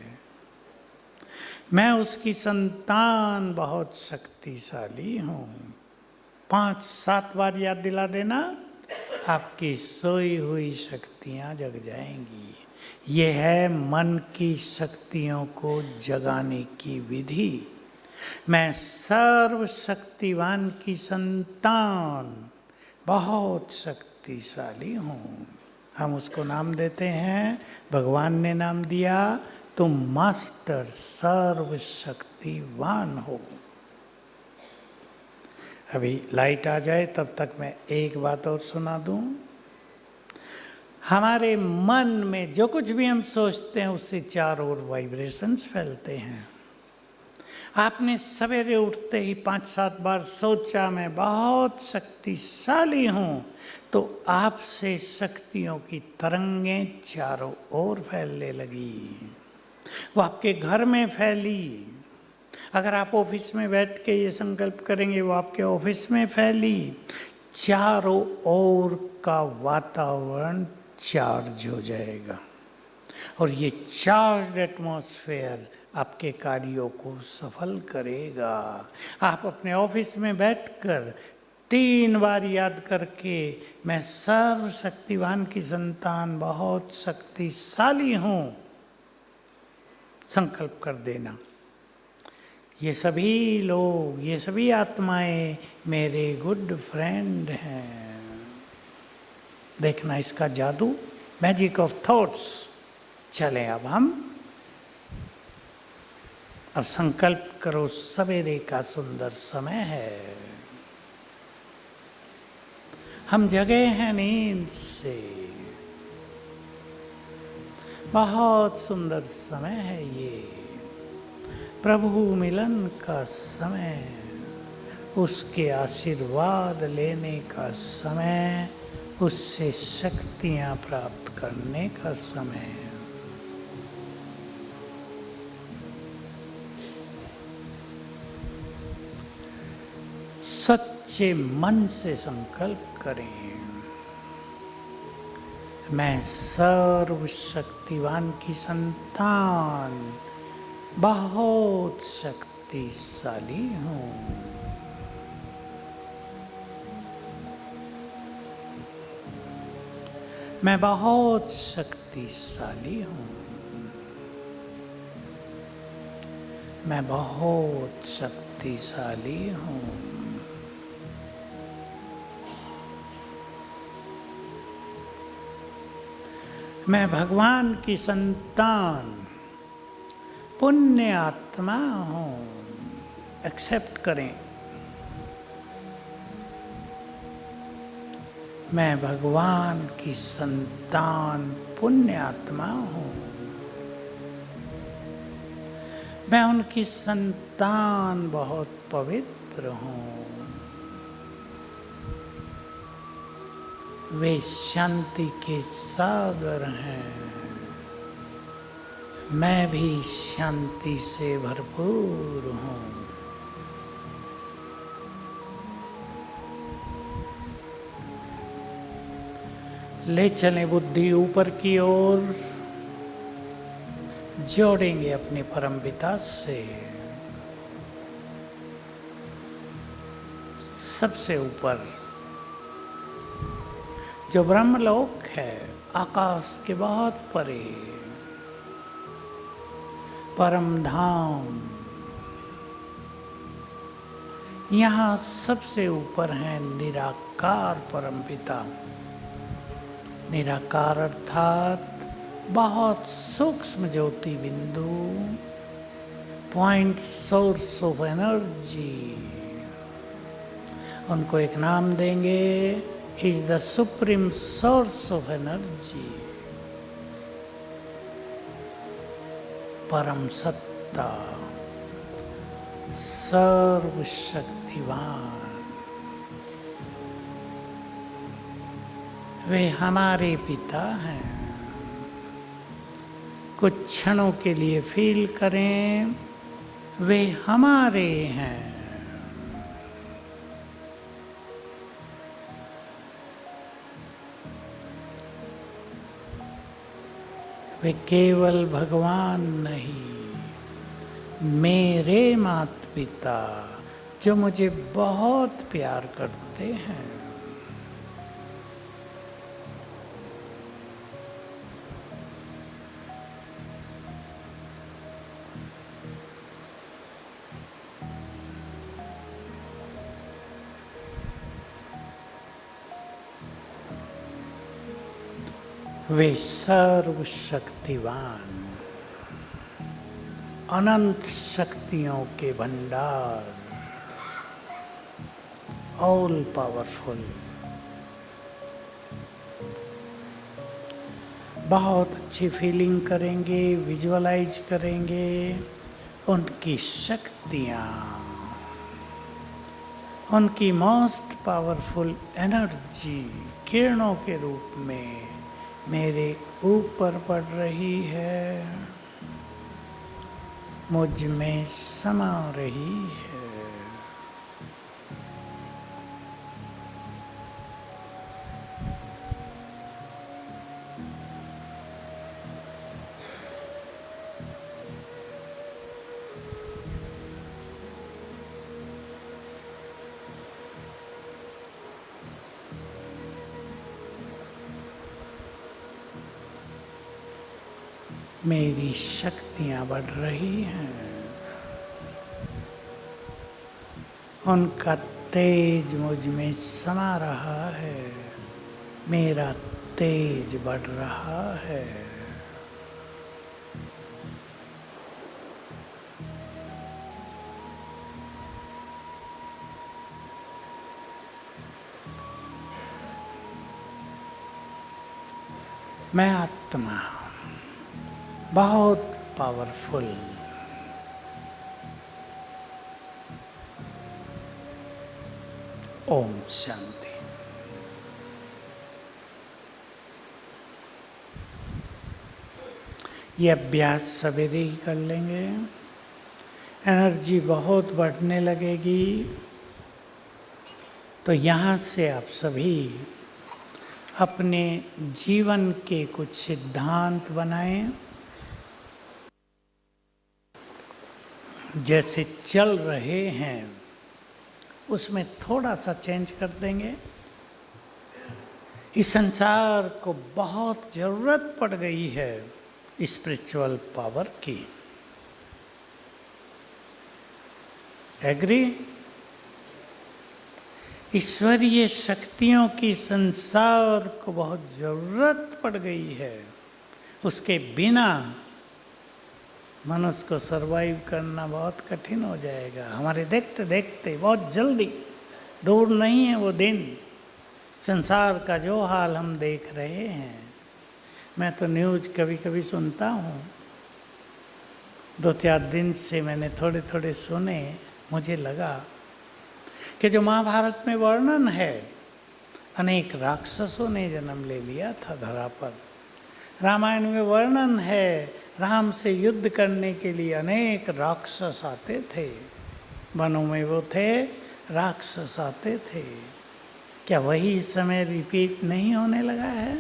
मैं उसकी संतान बहुत शक्तिशाली हूँ। 5-7 बार याद दिला देना, आपकी सोई हुई शक्तियाँ जग जाएंगी। ये है मन की शक्तियों को जगाने की विधि। मैं सर्वशक्तिवान की संतान बहुत शक्तिशाली हूँ। हम उसको नाम देते हैं, भगवान ने नाम दिया, तुम मास्टर सर्वशक्तिवान हो। अभी लाइट आ जाए तब तक मैं एक बात और सुना दूं। हमारे मन में जो कुछ भी हम सोचते हैं उससे चारों ओर वाइब्रेशंस फैलते हैं। आपने सवेरे उठते ही 5-7 बार सोचा मैं बहुत शक्तिशाली हूँ, तो आपसे शक्तियों की तरंगें चारों ओर फैलने लगी। वो आपके घर में फैली। अगर आप ऑफिस में बैठ के ये संकल्प करेंगे, वो आपके ऑफिस में फैली। चारों ओर का वातावरण चार्ज हो जाएगा और ये चार्ज एटमॉस्फेयर आपके कार्यों को सफल करेगा। आप अपने ऑफिस में बैठकर 3 बार याद करके मैं सर्वशक्तिवान की संतान बहुत शक्तिशाली हूँ संकल्प कर देना। ये सभी लोग, ये सभी आत्माएं मेरे गुड फ्रेंड हैं। देखना इसका जादू, मैजिक ऑफ थॉट्स। चलें अब संकल्प करो, सवेरे का सुंदर समय है। हम जगे हैं नींद से, बहुत सुंदर समय है ये, प्रभु मिलन का समय, उसके आशीर्वाद लेने का समय, उससे शक्तियां प्राप्त करने का समय। सच्चे मन से संकल्प करें, मैं सर्वशक्तिवान की संतान बहुत शक्तिशाली हूँ। मैं बहुत शक्तिशाली हूँ। मैं बहुत शक्तिशाली हूँ। मैं भगवान की संतान पुण्य आत्मा हूँ, एक्सेप्ट करें। मैं भगवान की संतान पुण्य आत्मा हूँ, मैं उनकी संतान बहुत पवित्र हूँ। वे शांति के सागर हैं, मैं भी शांति से भरपूर हूँ। ले चलें बुद्धि ऊपर की ओर, जोड़ेंगे अपने परमपिता से। सबसे ऊपर जो ब्रह्मलोक है, आकाश के बहुत परे, परम धाम, यहाँ सबसे ऊपर है निराकार परमपिता। निराकार अर्थात बहुत सूक्ष्म ज्योति बिंदु, पॉइंट सोर्स ऑफ एनर्जी। उनको एक नाम देंगे, he is the supreme source of energy, परम सत्ता, सर्वशक्तिवान। वे हमारे पिता हैं। कुछ क्षणों के लिए फील करें, वे हमारे हैं। वे केवल भगवान नहीं, मेरे माता पिता जो मुझे बहुत प्यार करते हैं। वे सर्वशक्तिवान, अनंत शक्तियों के भंडार, ऑल पावरफुल। बहुत अच्छी फीलिंग करेंगे, विजुअलाइज करेंगे उनकी शक्तियाँ, उनकी मोस्ट पावरफुल एनर्जी किरणों के रूप में मेरे ऊपर पड़ रही है, मुझ में समा रही है। मेरी शक्तियाँ बढ़ रही हैं, उनका तेज मुझ में समा रहा है, मेरा तेज बढ़ रहा है। मैं आत्मा बहुत पावरफुल, ओम शांति। ये अभ्यास सवेरे ही कर लेंगे, एनर्जी बहुत बढ़ने लगेगी। तो यहाँ से आप सभी अपने जीवन के कुछ सिद्धांत बनाएं। जैसे चल रहे हैं उसमें थोड़ा सा चेंज कर देंगे। इस संसार को बहुत ज़रूरत पड़ गई है स्पिरिचुअल पावर की। एग्री? ईश्वरीय शक्तियों की संसार को बहुत ज़रूरत पड़ गई है। उसके बिना मनुष्य को सरवाइव करना बहुत कठिन हो जाएगा। हमारे देखते देखते बहुत जल्दी, दूर नहीं है वो दिन, संसार का जो हाल हम देख रहे हैं। मैं तो न्यूज़ कभी कभी सुनता हूँ, 2-4 दिन से मैंने थोड़े थोड़े सुने। मुझे लगा कि जो महाभारत में वर्णन है, अनेक राक्षसों ने जन्म ले लिया था धरा पर। रामायण में वर्णन है, राम से युद्ध करने के लिए अनेक राक्षस आते थे, वनों में वो थे, राक्षस आते थे। क्या वही इस समय रिपीट नहीं होने लगा है?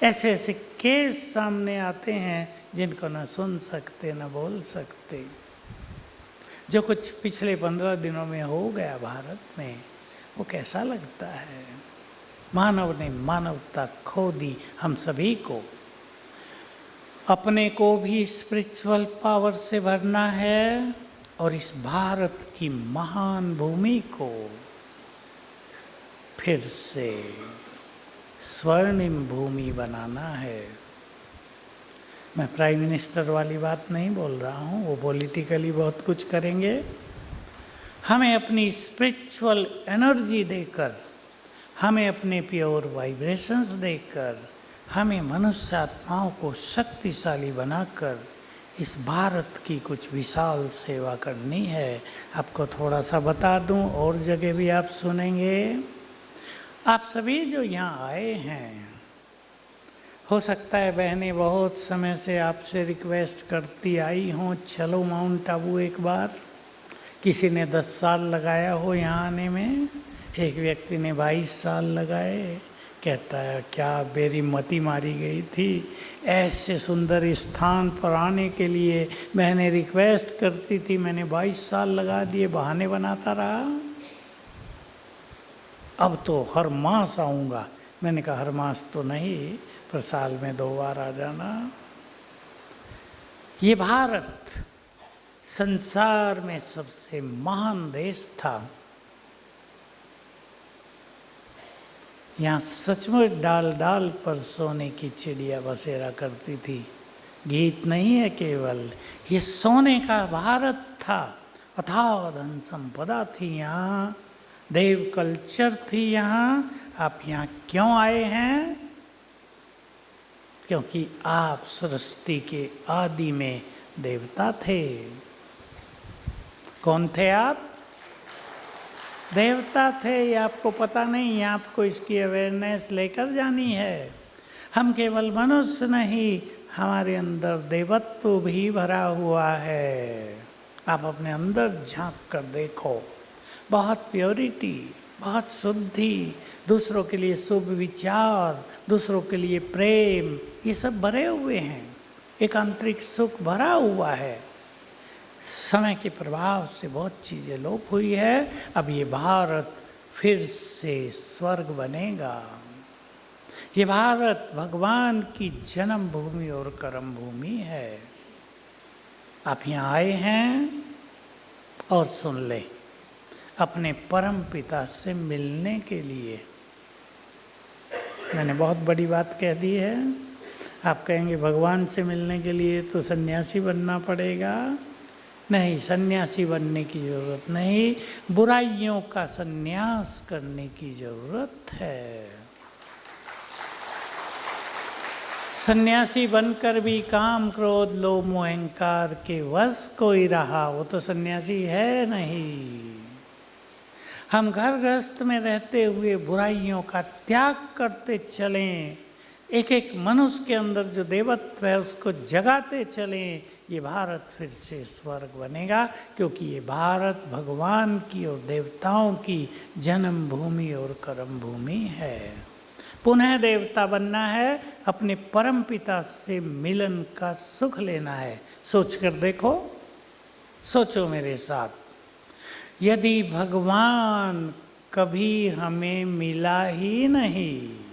ऐसे ऐसे केस सामने आते हैं जिनको न सुन सकते न बोल सकते। जो कुछ पिछले 15 दिनों में हो गया भारत में, वो कैसा लगता है। मानव ने मानवता खो दी हम सभी को। अपने को भी स्पिरिचुअल पावर से भरना है और इस भारत की महान भूमि को फिर से स्वर्णिम भूमि बनाना है। मैं प्राइम मिनिस्टर वाली बात नहीं बोल रहा हूँ, वो पॉलिटिकली बहुत कुछ करेंगे। हमें अपनी स्पिरिचुअल एनर्जी देकर, हमें अपने प्योर वाइब्रेशंस देकर, हमें मनुष्य आत्माओं को शक्तिशाली बनाकर इस भारत की कुछ विशाल सेवा करनी है। आपको थोड़ा सा बता दूं, और जगह भी आप सुनेंगे। आप सभी जो यहाँ आए हैं, हो सकता है बहनें बहुत समय से आपसे रिक्वेस्ट करती आई हों, चलो माउंट आबू एक बार। किसी ने 10 साल लगाया हो यहाँ आने में, एक व्यक्ति ने 22 साल लगाए। कहता है क्या मेरी मति मारी गई थी, ऐसे सुंदर स्थान पर आने के लिए बहनें रिक्वेस्ट करती थी, मैंने 22 साल लगा दिए, बहाने बनाता रहा। अब तो हर मास आऊँगा। मैंने कहा हर मास तो नहीं, पर साल में 2 बार आ जाना। ये भारत संसार में सबसे महान देश था। यहाँ सचमुच डाल डाल पर सोने की चिड़िया बसेरा करती थी। गीत नहीं है केवल, ये सोने का भारत था। अथाह धन संपदा थी यहाँ, देव कल्चर थी यहाँ। आप यहाँ क्यों आए हैं? क्योंकि आप सृष्टि के आदि में देवता थे। कौन थे आप? देवता थे। ये आपको पता नहीं, आपको इसकी अवेयरनेस लेकर जानी है। हम केवल मनुष्य नहीं, हमारे अंदर देवत्व भी भरा हुआ है। आप अपने अंदर झांक कर देखो, बहुत प्योरिटी, बहुत शुद्धि, दूसरों के लिए शुभ विचार, दूसरों के लिए प्रेम, ये सब भरे हुए हैं। एक आंतरिक सुख भरा हुआ है। समय के प्रभाव से बहुत चीज़ें लोप हुई है। अब ये भारत फिर से स्वर्ग बनेगा। ये भारत भगवान की जन्म भूमि और कर्म भूमि है। आप यहाँ आए हैं और सुन ले, अपने परम पिता से मिलने के लिए। मैंने बहुत बड़ी बात कह दी है। आप कहेंगे भगवान से मिलने के लिए तो सन्यासी बनना पड़ेगा। नहीं, सन्यासी बनने की ज़रूरत नहीं, बुराइयों का सन्यास करने की ज़रूरत है। सन्यासी बनकर भी काम, क्रोध, लोभ, मोह, अहंकार के वश कोई रहा, वो तो सन्यासी है नहीं। हम घर गृहस्थ में रहते हुए बुराइयों का त्याग करते चलें, एक एक मनुष्य के अंदर जो देवत्व है उसको जगाते चलें। ये भारत फिर से स्वर्ग बनेगा, क्योंकि ये भारत भगवान की और देवताओं की जन्म भूमि और कर्म भूमि है। पुनः देवता बनना है, अपने परम पिता से मिलन का सुख लेना है। सोच कर देखो, सोचो मेरे साथ। यदि भगवान कभी हमें मिला ही नहीं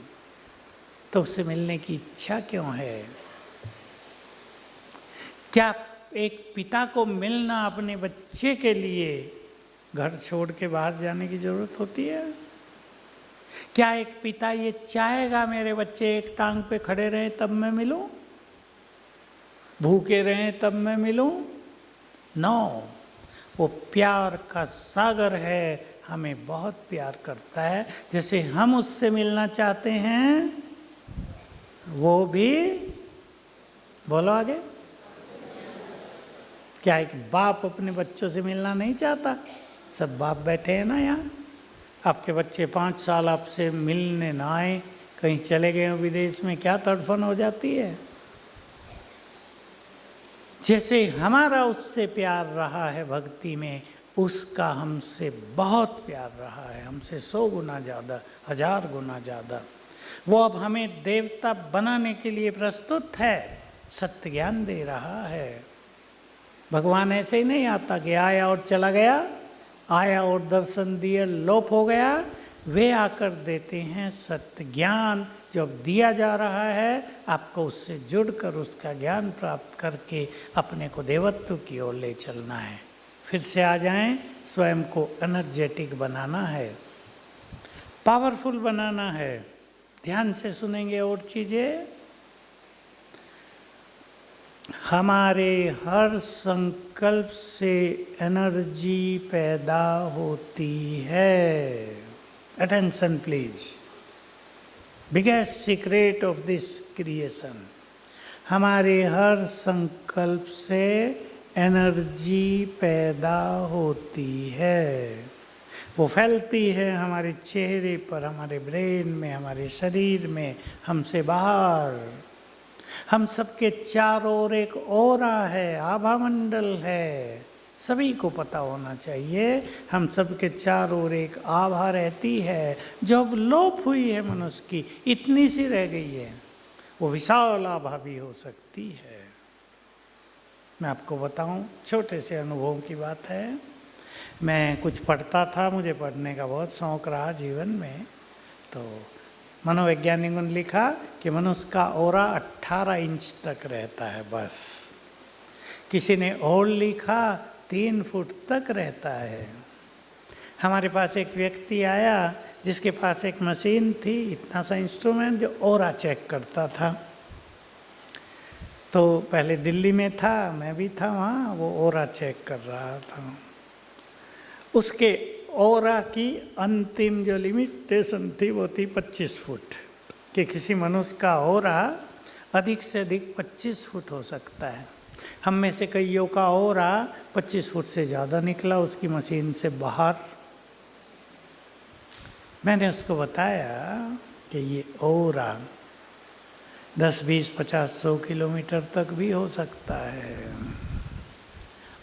तो उससे मिलने की इच्छा क्यों है? क्या एक पिता को मिलना अपने बच्चे के लिए घर छोड़ के बाहर जाने की जरूरत होती है? क्या एक पिता ये चाहेगा मेरे बच्चे एक टांग पे खड़े रहे तब मैं मिलूं? भूखे रहें तब मैं मिलूं? नो, वो प्यार का सागर है, हमें बहुत प्यार करता है। जैसे हम उससे मिलना चाहते हैं, वो भी, बोलो आगे। क्या एक बाप अपने बच्चों से मिलना नहीं चाहता? सब बाप बैठे हैं ना यहाँ। आपके बच्चे 5 साल आपसे मिलने ना आए, कहीं चले गए हो विदेश में, क्या तड़फन हो जाती है। जैसे हमारा उससे प्यार रहा है भक्ति में, उसका हमसे बहुत प्यार रहा है, हमसे 100 गुना ज़्यादा, 1000 गुना ज़्यादा। वो अब हमें देवता बनाने के लिए प्रस्तुत है, सत्य ज्ञान दे रहा है। भगवान ऐसे ही नहीं आता कि आया और चला गया, आया और दर्शन दिए लोप हो गया। वे आकर देते हैं सत्य ज्ञान, जो अब दिया जा रहा है। आपको उससे जुड़कर उसका ज्ञान प्राप्त करके अपने को देवत्व की ओर ले चलना है। फिर से आ जाएं, स्वयं को एनर्जेटिक बनाना है, पावरफुल बनाना है। ध्यान से सुनेंगे और चीज़ें। हमारे हर संकल्प से एनर्जी पैदा होती है। Attention please, biggest secret of this creation. हमारे हर संकल्प से एनर्जी पैदा होती है। वो फैलती है हमारे चेहरे पर, हमारे ब्रेन में, हमारे शरीर में, हमसे बाहर। हम सबके चारों ओर एक ऑरा है, आभा मंडल है, सभी को पता होना चाहिए। हम सबके चारों ओर एक आभा रहती है, जो अब लोप हुई है मनुष्य की, इतनी सी रह गई है। वो विशाल आभा भी हो सकती है। मैं आपको बताऊं, छोटे से अनुभवों की बात है। मैं कुछ पढ़ता था, मुझे पढ़ने का बहुत शौक़ रहा जीवन में। तो मनोवैज्ञानिकों ने लिखा कि मनुष्य का ऑरा 18 इंच तक रहता है बस। किसी ने और लिखा 3 फुट तक रहता है। हमारे पास एक व्यक्ति आया जिसके पास एक मशीन थी, इतना सा इंस्ट्रूमेंट, जो ऑरा चेक करता था। तो पहले दिल्ली में था, मैं भी था वहाँ, वो ऑरा चेक कर रहा था। उसके ऑरा की अंतिम जो लिमिटेशन थी वो थी 25 फुट, कि किसी मनुष्य का ऑरा अधिक से अधिक 25 फुट हो सकता है। हम में से कईयों का ऑरा 25 फुट से ज़्यादा निकला उसकी मशीन से बाहर। मैंने उसको बताया कि ये ऑरा 10, 20, 50, 100 किलोमीटर तक भी हो सकता है,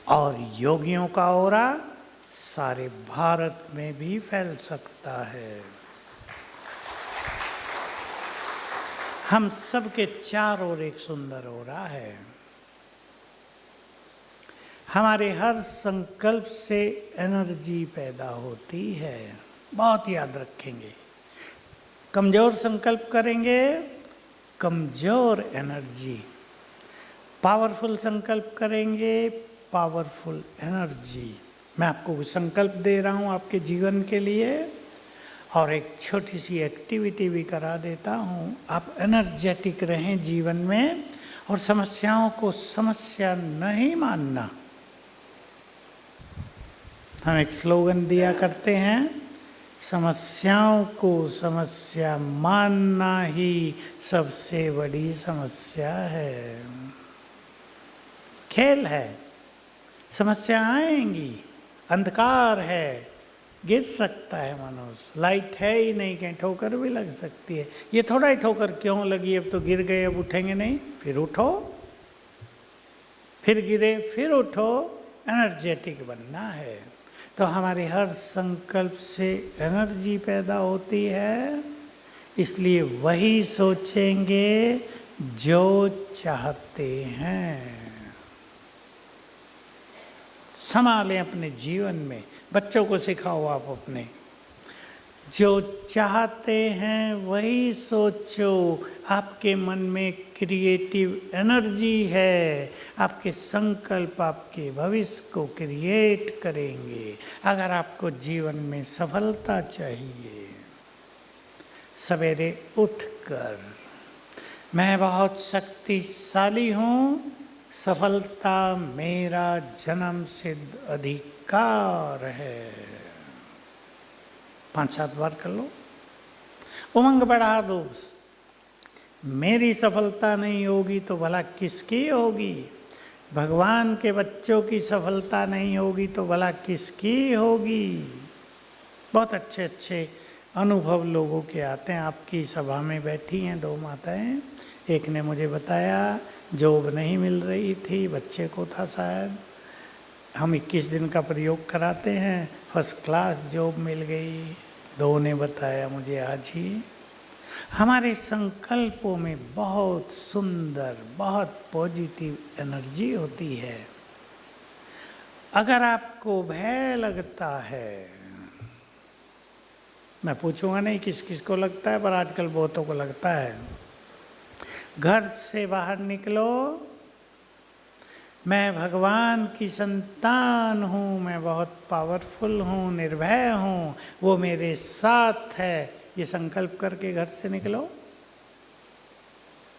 और योगियों का ऑरा सारे भारत में भी फैल सकता है। हम सबके चारों ओर एक सुंदर ऑरा है। हमारे हर संकल्प से एनर्जी पैदा होती है, बहुत याद रखेंगे। कमजोर संकल्प करेंगे, कमजोर एनर्जी। पावरफुल संकल्प करेंगे, पावरफुल एनर्जी। मैं आपको कुछ संकल्प दे रहा हूँ आपके जीवन के लिए, और एक छोटी सी एक्टिविटी भी करा देता हूँ। आप एनर्जेटिक रहें जीवन में, और समस्याओं को समस्या नहीं मानना। हम एक स्लोगन दिया करते हैं, समस्याओं को समस्या मानना ही सबसे बड़ी समस्या है। खेल है, समस्या आएंगी, अंधकार है, गिर सकता है मनुष्य, लाइट है ही नहीं, कहीं ठोकर भी लग सकती है। ये थोड़ा ही ठोकर क्यों लगी, अब तो गिर गए, अब उठेंगे नहीं, फिर उठो, फिर गिरे, फिर उठो। एनर्जेटिक बनना है। तो हमारे हर संकल्प से एनर्जी पैदा होती है, इसलिए वही सोचेंगे जो चाहते हैं। संभालें अपने जीवन में, बच्चों को सिखाओ आप अपने, जो चाहते हैं वही सोचो। आपके मन में क्रिएटिव एनर्जी है, आपके संकल्प आपके भविष्य को क्रिएट करेंगे। अगर आपको जीवन में सफलता चाहिए, सवेरे उठकर मैं बहुत शक्तिशाली हूँ, सफलता मेरा जन्म सिद्ध अधिकार है। 5-7 बार कर लो, उमंग बढ़ा दो। मेरी सफलता नहीं होगी तो भला किसकी होगी? भगवान के बच्चों की सफलता नहीं होगी तो भला किसकी होगी? बहुत अच्छे अच्छे अनुभव लोगों के आते हैं। आपकी सभा में बैठी हैं 2 माताएं। एक ने मुझे बताया जॉब नहीं मिल रही थी, बच्चे को था शायद, हम 21 दिन का प्रयोग कराते हैं, फर्स्ट क्लास जॉब मिल गई। 2 ने बताया मुझे आज ही। हमारे संकल्पों में बहुत सुंदर, बहुत पॉजिटिव एनर्जी होती है। अगर आपको भय लगता है, मैं पूछूंगा नहीं किस किस को लगता है, पर आजकल बहुतों को लगता है, घर से बाहर निकलो, मैं भगवान की संतान हूँ, मैं बहुत पावरफुल हूँ, निर्भय हूँ, वो मेरे साथ है, ये संकल्प करके घर से निकलो।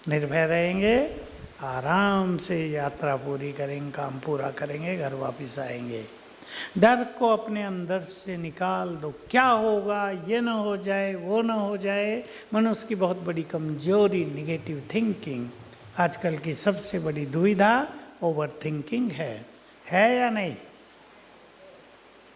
निर्भय रहेंगे, आराम से यात्रा पूरी करेंगे, काम पूरा करेंगे, घर वापस आएंगे। डर को अपने अंदर से निकाल दो। क्या होगा, ये ना हो जाए, वो ना हो जाए। मनुष्य की बहुत बड़ी कमजोरी निगेटिव थिंकिंग। आजकल की सबसे बड़ी दुविधा ओवर थिंकिंग है या नहीं?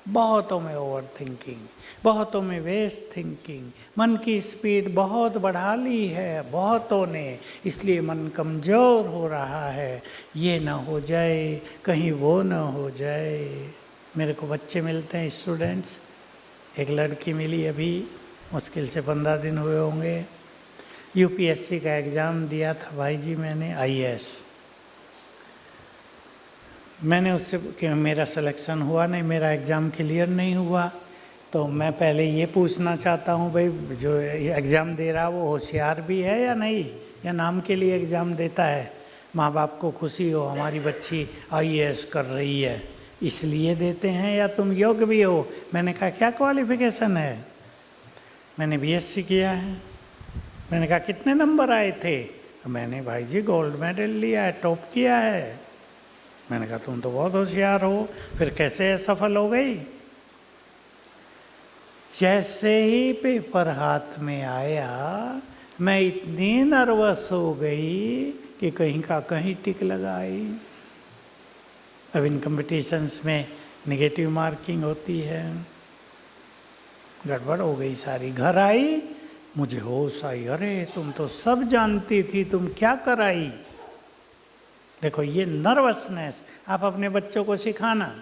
बहुतों में ओवर थिंकिंग, बहुतों में वेस्ट थिंकिंग। मन की स्पीड बहुत बढ़ा ली है बहुतों ने, इसलिए मन कमज़ोर हो रहा है। ये ना हो जाए, कहीं वो ना हो जाए। मेरे को बच्चे मिलते हैं, स्टूडेंट्स। एक लड़की मिली अभी, मुश्किल से 15 दिन हुए होंगे। यूपीएससी का एग्ज़ाम दिया था भाई जी मैंने, आईएएस। मैंने उससे कि मेरा सिलेक्शन हुआ नहीं, मेरा एग्ज़ाम क्लियर नहीं हुआ, तो मैं पहले ये पूछना चाहता हूँ भाई जो एग्ज़ाम दे रहा वो होशियार भी है या नहीं, या नाम के लिए एग्ज़ाम देता है? माँ बाप को खुशी हो हमारी बच्ची आईएएस कर रही है इसलिए देते हैं, या तुम योग्य भी हो? मैंने कहा क्या क्वालिफ़िकेशन है? मैंने बीएससी किया है। मैंने कहा कितने नंबर आए थे? मैंने भाई जी गोल्ड मेडल लिया है, टॉप किया है। मैंने कहा तुम तो बहुत होशियार हो, फिर कैसे सफल हो गई? जैसे ही पेपर हाथ में आया मैं इतनी नर्वस हो गई कि कहीं का कहीं टिक लगाई। अब इन कंपटीशंस में नेगेटिव मार्किंग होती है। गड़बड़ हो गई सारी। घर आई, मुझे होश आई, अरे तुम तो सब जानती थी, तुम क्या कराई? देखो ये नर्वसनेस आप अपने बच्चों को सिखाना।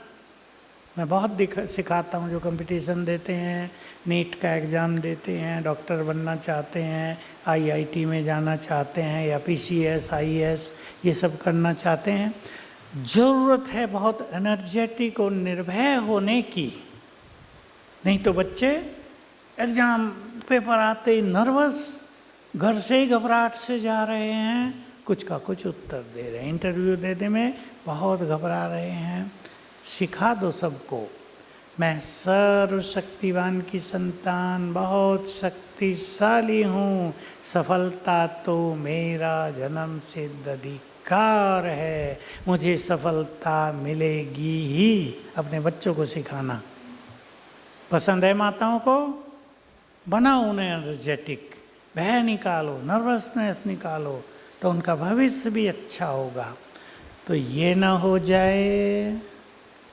मैं बहुत सिखाता हूँ जो कंपटीशन देते हैं, नीट का एग्ज़ाम देते हैं, डॉक्टर बनना चाहते हैं, आईआईटी में जाना चाहते हैं, या पीसीएस आईएएस ये सब करना चाहते हैं। ज़रूरत है बहुत एनर्जेटिक और निर्भय होने की। नहीं तो बच्चे एग्ज़ाम पेपर आते ही नर्वस, घर से ही घबराहट से जा रहे हैं, कुछ का कुछ उत्तर दे रहे हैं, इंटरव्यू देने में बहुत घबरा रहे हैं। सिखा दो सबको, मैं सर्वशक्तिवान की संतान, बहुत शक्तिशाली हूँ, सफलता तो मेरा जन्म सिद्ध अधिकार है, मुझे सफलता मिलेगी ही। अपने बच्चों को सिखाना पसंद है? माताओं को बनाओ उन्हें एनर्जेटिक, भय निकालो, नर्वसनेस निकालो, तो उनका भविष्य भी अच्छा होगा। तो ये ना हो जाए,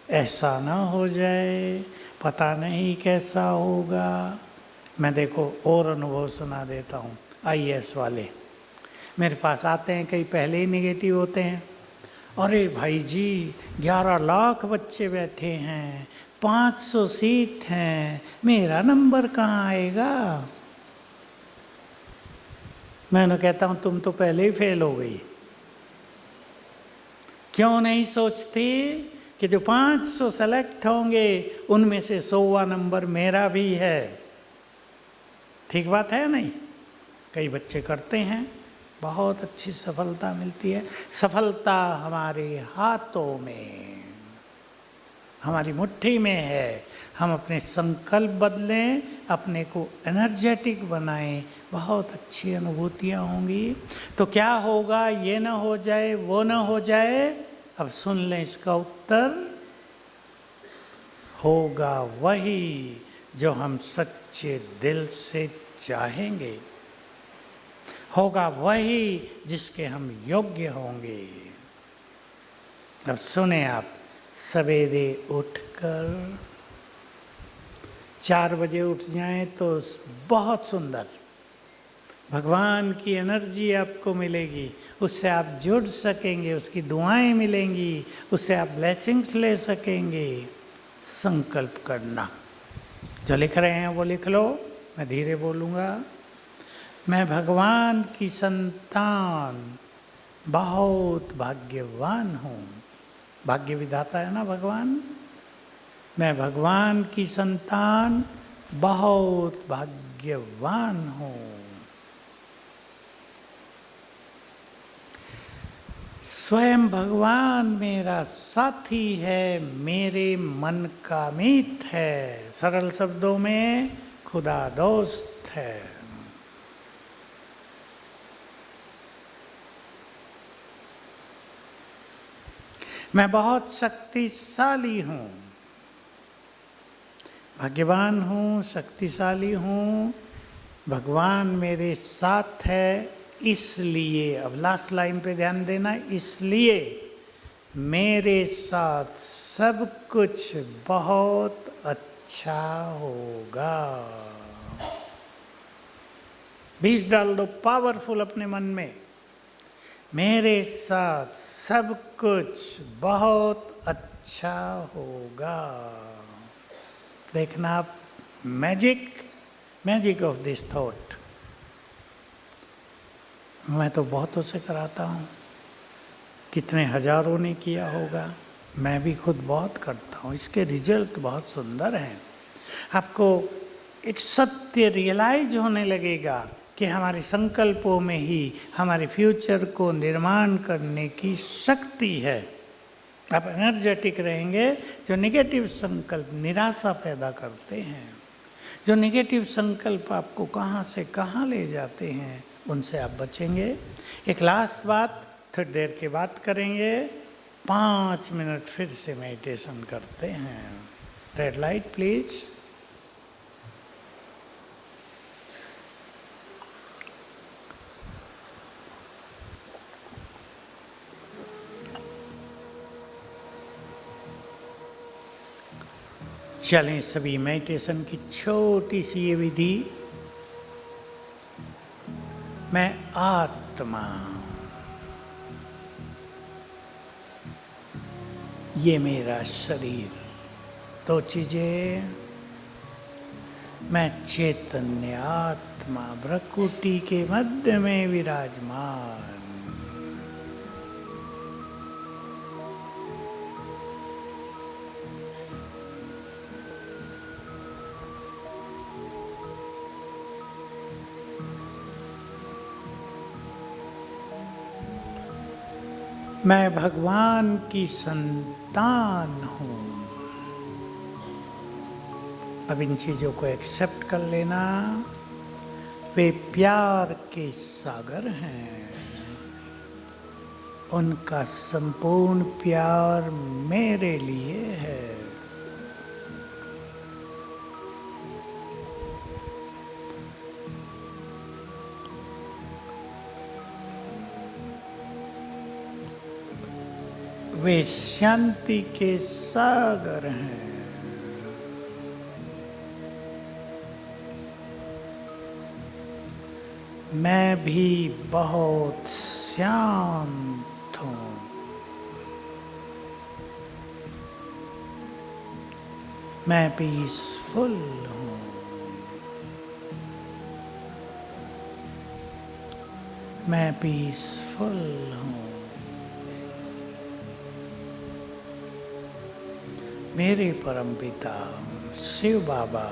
ऐसा ना हो जाए, पता नहीं कैसा होगा। मैं देखो और अनुभव सुना देता हूँ। आईएएस वाले मेरे पास आते हैं, कई पहले ही नेगेटिव होते हैं। अरे भाई जी 11 लाख बच्चे बैठे हैं, 500 सीट हैं, मेरा नंबर कहाँ आएगा? मैं उन्हें कहता हूँ तुम तो पहले ही फेल हो गई। क्यों नहीं सोचती कि जो 500 सेलेक्ट होंगे उनमें से 100वां नंबर मेरा भी है? ठीक बात है नहीं? कई बच्चे करते हैं, बहुत अच्छी सफलता मिलती है। सफलता हमारे हाथों में। हमारी मुट्ठी में है। हम अपने संकल्प बदलें, अपने को एनर्जेटिक बनाएं, बहुत अच्छी अनुभूतियाँ होंगी। तो क्या होगा, ये ना हो जाए, वो ना हो जाए। अब सुन लें इसका उत्तर। होगा वही जो हम सच्चे दिल से चाहेंगे, होगा वही जिसके हम योग्य होंगे। अब सुने आप, सवेरे उठकर 4 बजे उठ जाएं तो बहुत सुंदर भगवान की एनर्जी आपको मिलेगी, उससे आप जुड़ सकेंगे, उसकी दुआएं मिलेंगी, उससे आप ब्लेसिंग्स ले सकेंगे। संकल्प करना, जो लिख रहे हैं वो लिख लो, मैं धीरे बोलूँगा। मैं भगवान की संतान बहुत भाग्यवान हूँ। भाग्य विधाता है ना भगवान। मैं भगवान की संतान बहुत भाग्यवान हूँ। स्वयं भगवान मेरा साथी है, मेरे मन का मीत है। सरल शब्दों में खुदा दोस्त है। मैं बहुत शक्तिशाली हूँ, भाग्यवान हूँ, शक्तिशाली हूँ। भगवान मेरे साथ है, इसलिए, अब लास्ट लाइन पे ध्यान देना, इसलिए मेरे साथ सब कुछ बहुत अच्छा होगा। बीज डाल दो पावरफुल अपने मन में। मेरे साथ सब कुछ बहुत अच्छा होगा। देखना आप, मैजिक ऑफ दिस थॉट। मैं तो बहुतों से कराता हूँ, कितने हजारों ने किया होगा, मैं भी खुद बहुत करता हूँ। इसके रिजल्ट बहुत सुंदर हैं। आपको एक सत्य रियलाइज होने लगेगा कि हमारे संकल्पों में ही हमारे फ्यूचर को निर्माण करने की शक्ति है। आप एनर्जेटिक रहेंगे। जो नेगेटिव संकल्प निराशा पैदा करते हैं, जो नेगेटिव संकल्प आपको कहाँ से कहाँ ले जाते हैं, उनसे आप बचेंगे। एक लास्ट बात, थोड़ी देर के बाद करेंगे। 5 मिनट फिर से मेडिटेशन करते हैं। Red light please. चलें सभी, मेडिटेशन की छोटी सी ये विधि। मैं आत्मा, ये मेरा शरीर, 2 चीजें। मैं चैतन्य आत्मा भ्रकुटी के मध्य में विराजमान। मैं भगवान की संतान हूँ। अब इन चीज़ों को एक्सेप्ट कर लेना। वे प्यार के सागर हैं, उनका संपूर्ण प्यार मेरे लिए है। वे शांति के सागर हैं। मैं भी बहुत शांत हूँ। मैं पीसफुल हूँ। मैं पीसफुल हूँ। मेरे परमपिता शिव बाबा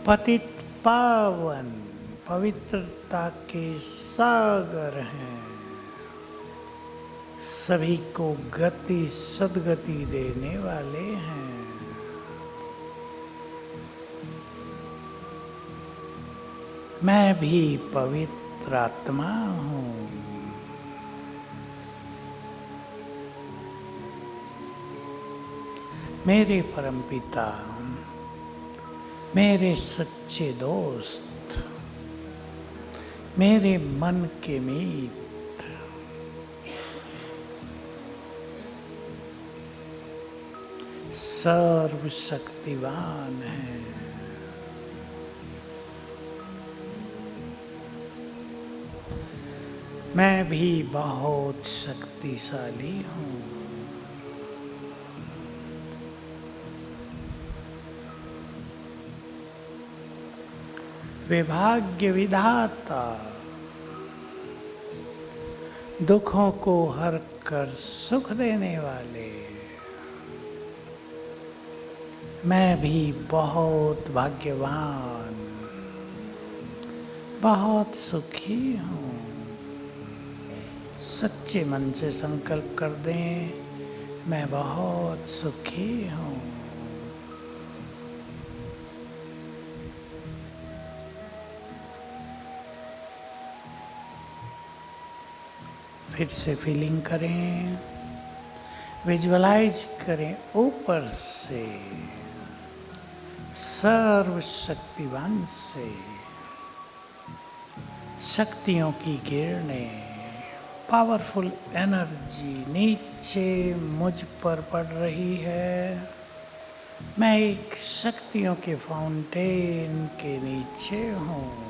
पतित पावन पवित्रता के सागर हैं। सभी को गति सद्गति देने वाले हैं। मैं भी पवित्र आत्मा हूँ। मेरे परमपिता, मेरे सच्चे दोस्त, मेरे मन के मित्र, सर्वशक्तिवान हैं। मैं भी बहुत शक्तिशाली हूँ। वे भाग्य विधाता, दुखों को हर कर सुख देने वाले। मैं भी बहुत भाग्यवान, बहुत सुखी हूँ। सच्चे मन से संकल्प कर दें, मैं बहुत सुखी हूँ। फिर से फीलिंग करें, विजुअलाइज करें ऊपर से, सर्वशक्तिवान से शक्तियों की किरणें, पावरफुल एनर्जी नीचे मुझ पर पड़ रही है। मैं एक शक्तियों के फाउंटेन के नीचे हूँ।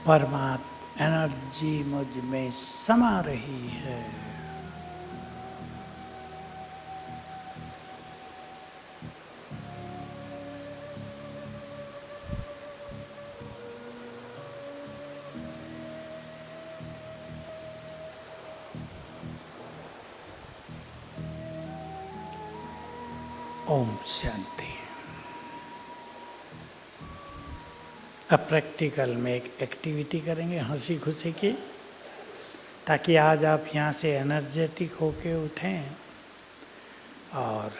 परमात्मा एनर्जी मुझ में समा रही है। ओम शांति। अब प्रैक्टिकल में एक एक्टिविटी करेंगे हंसी खुशी की, ताकि आज आप यहाँ से एनर्जेटिक होके उठें और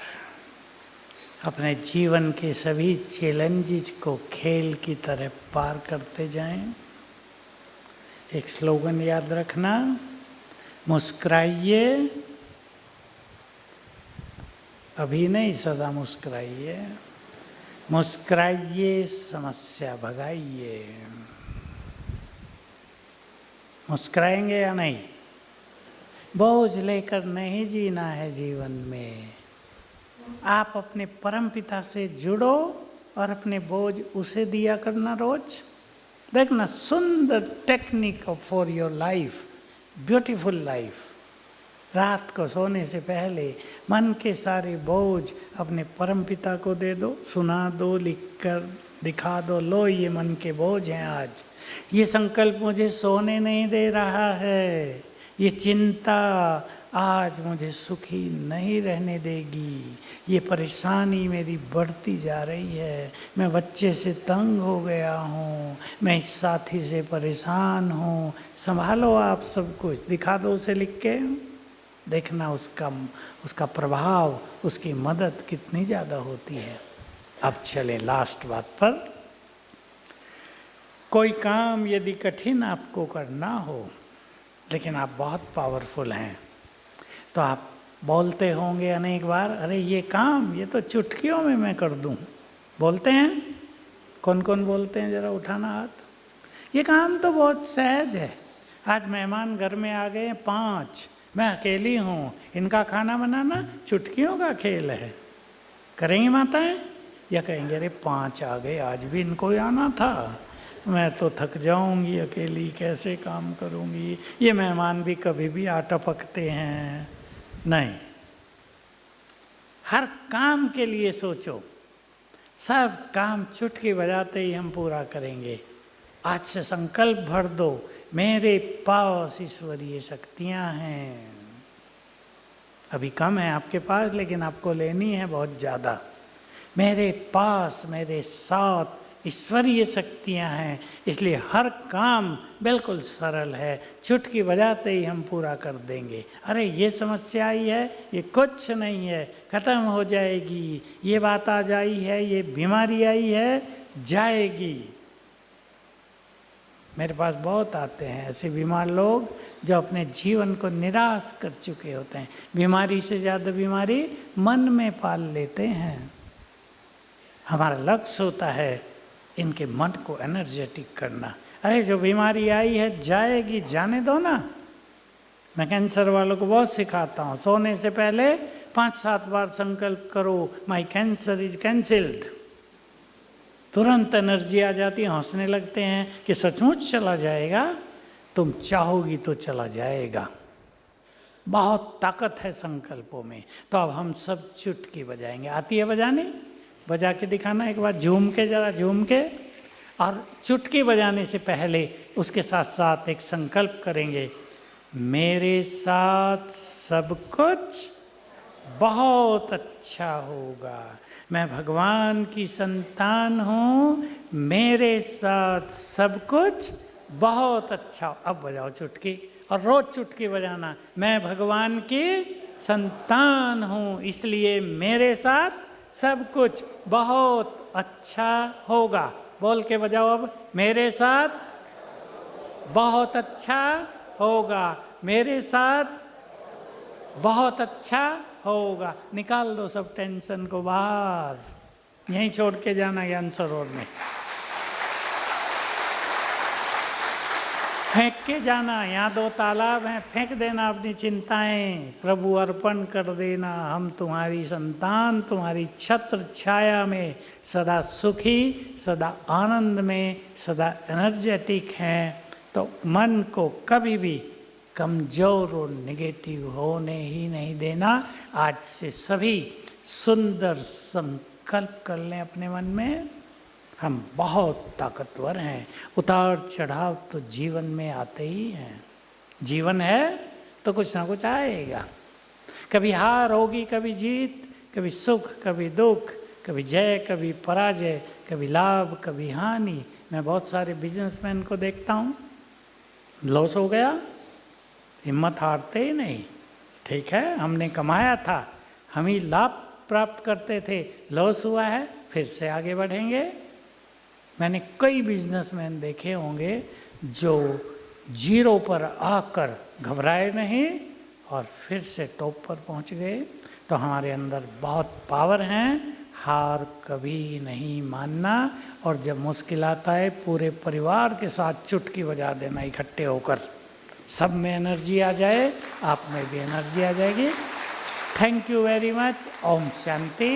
अपने जीवन के सभी चैलेंजेस को खेल की तरह पार करते जाएं। एक स्लोगन याद रखना, मुस्कुराइए, अभी नहीं सदा मुस्कुराइए, मुस्कुराइए समस्या भगाइए। मुस्कुराएंगे या नहीं? बोझ लेकर नहीं जीना है जीवन में। आप अपने परमपिता से जुड़ो और अपने बोझ उसे दिया करना रोज। देखना सुंदर technique for your life, beautiful life. रात को सोने से पहले मन के सारे बोझ अपने परमपिता को दे दो, सुना दो, लिख कर दिखा दो, लो ये मन के बोझ हैं आज। ये संकल्प मुझे सोने नहीं दे रहा है, ये चिंता आज मुझे सुखी नहीं रहने देगी, ये परेशानी मेरी बढ़ती जा रही है, मैं बच्चे से तंग हो गया हूँ, मैं इस साथी से परेशान हूँ। संभालो आप सब कुछ, दिखा दो उसे लिख के। देखना उसका प्रभाव, उसकी मदद कितनी ज़्यादा होती है। अब चलें लास्ट बात पर। कोई काम यदि कठिन आपको करना हो, लेकिन आप बहुत पावरफुल हैं, तो आप बोलते होंगे अनेक बार, अरे ये काम ये तो चुटकियों में मैं कर दूं। बोलते हैं? कौन कौन बोलते हैं? ज़रा उठाना हाथ। ये काम तो बहुत सहज है। आज मेहमान घर में आ गए 5, मैं अकेली हूँ, इनका खाना बनाना चुटकियों का खेल है। करेंगी माताएं? या कहेंगे अरे 5 आ गए, आज भी इनको आना था, मैं तो थक जाऊंगी अकेली, कैसे काम करूंगी, ये मेहमान भी कभी भी आ टपकते हैं। नहीं, हर काम के लिए सोचो, सब काम चुटकी बजाते ही हम पूरा करेंगे। आज से संकल्प भर दो, मेरे पास ईश्वरीय शक्तियां हैं। अभी कम है आपके पास, लेकिन आपको लेनी है बहुत ज़्यादा। मेरे पास, मेरे साथ ईश्वरीय शक्तियां हैं, इसलिए हर काम बिल्कुल सरल है, चुटकी बजाते ही हम पूरा कर देंगे। अरे ये समस्या आई है, ये कुछ नहीं है, खत्म हो जाएगी। ये बात आ जाई है, ये बीमारी आई है, जाएगी। मेरे पास बहुत आते हैं ऐसे बीमार लोग जो अपने जीवन को निराश कर चुके होते हैं। बीमारी से ज़्यादा बीमारी मन में पाल लेते हैं। हमारा लक्ष्य होता है इनके मन को एनर्जेटिक करना। अरे जो बीमारी आई है जाएगी, जाने दो ना। मैं कैंसर वालों को बहुत सिखाता हूँ, सोने से पहले 5-7 बार संकल्प करो, माई कैंसर इज कैंसिल्ड। तुरंत एनर्जी आ जाती है, हंसने लगते हैं कि सचमुच चला जाएगा। तुम चाहोगी तो चला जाएगा। बहुत ताकत है संकल्पों में। तो अब हम सब चुटकी बजाएंगे। आती है बजाने? बजा के दिखाना एक बार, झूम के, जरा झूम के। और चुटकी बजाने से पहले उसके साथ साथ एक संकल्प करेंगे, मेरे साथ सब कुछ बहुत अच्छा होगा। मैं भगवान की संतान हूँ, मेरे साथ सब कुछ बहुत अच्छा। अब बजाओ चुटकी, और रोज चुटकी बजाना। मैं भगवान की संतान हूँ, इसलिए मेरे साथ सब कुछ बहुत अच्छा होगा। बोल के बजाओ अब, मेरे साथ बहुत अच्छा होगा, मेरे साथ बहुत अच्छा होगा। निकाल दो सब टेंशन को बाहर, यहीं छोड़ के जाना ज्ञान सरोवर में, फेंक के जाना। यहाँ 2 तालाब हैं, फेंक देना अपनी चिंताएं, प्रभु अर्पण कर देना। हम तुम्हारी संतान, तुम्हारी छत्र छाया में सदा सुखी, सदा आनंद में, सदा एनर्जेटिक हैं। तो मन को कभी भी कमज़ोर और नेगेटिव होने ही नहीं देना। आज से सभी सुंदर संकल्प कर लें अपने मन में, हम बहुत ताकतवर हैं। उतार चढ़ाव तो जीवन में आते ही हैं। जीवन है तो कुछ ना कुछ आएगा। कभी हार होगी, कभी जीत, कभी सुख, कभी दुख, कभी जय, कभी पराजय, कभी लाभ, कभी हानि। मैं बहुत सारे बिजनेसमैन को देखता हूँ, लॉस हो गया, हिम्मत हारते ही नहीं। ठीक है, हमने कमाया था, हम ही लाभ प्राप्त करते थे, लॉस हुआ है, फिर से आगे बढ़ेंगे। मैंने कई बिजनेसमैन देखे होंगे जो 0 पर आकर घबराए नहीं और फिर से टॉप पर पहुंच गए। तो हमारे अंदर बहुत पावर है, हार कभी नहीं मानना। और जब मुश्किल आता है पूरे परिवार के साथ चुटकी बजा देना इकट्ठे होकर, सब में एनर्जी आ जाए, आप में भी एनर्जी आ जाएगी। Thank you very much. ओम शांति।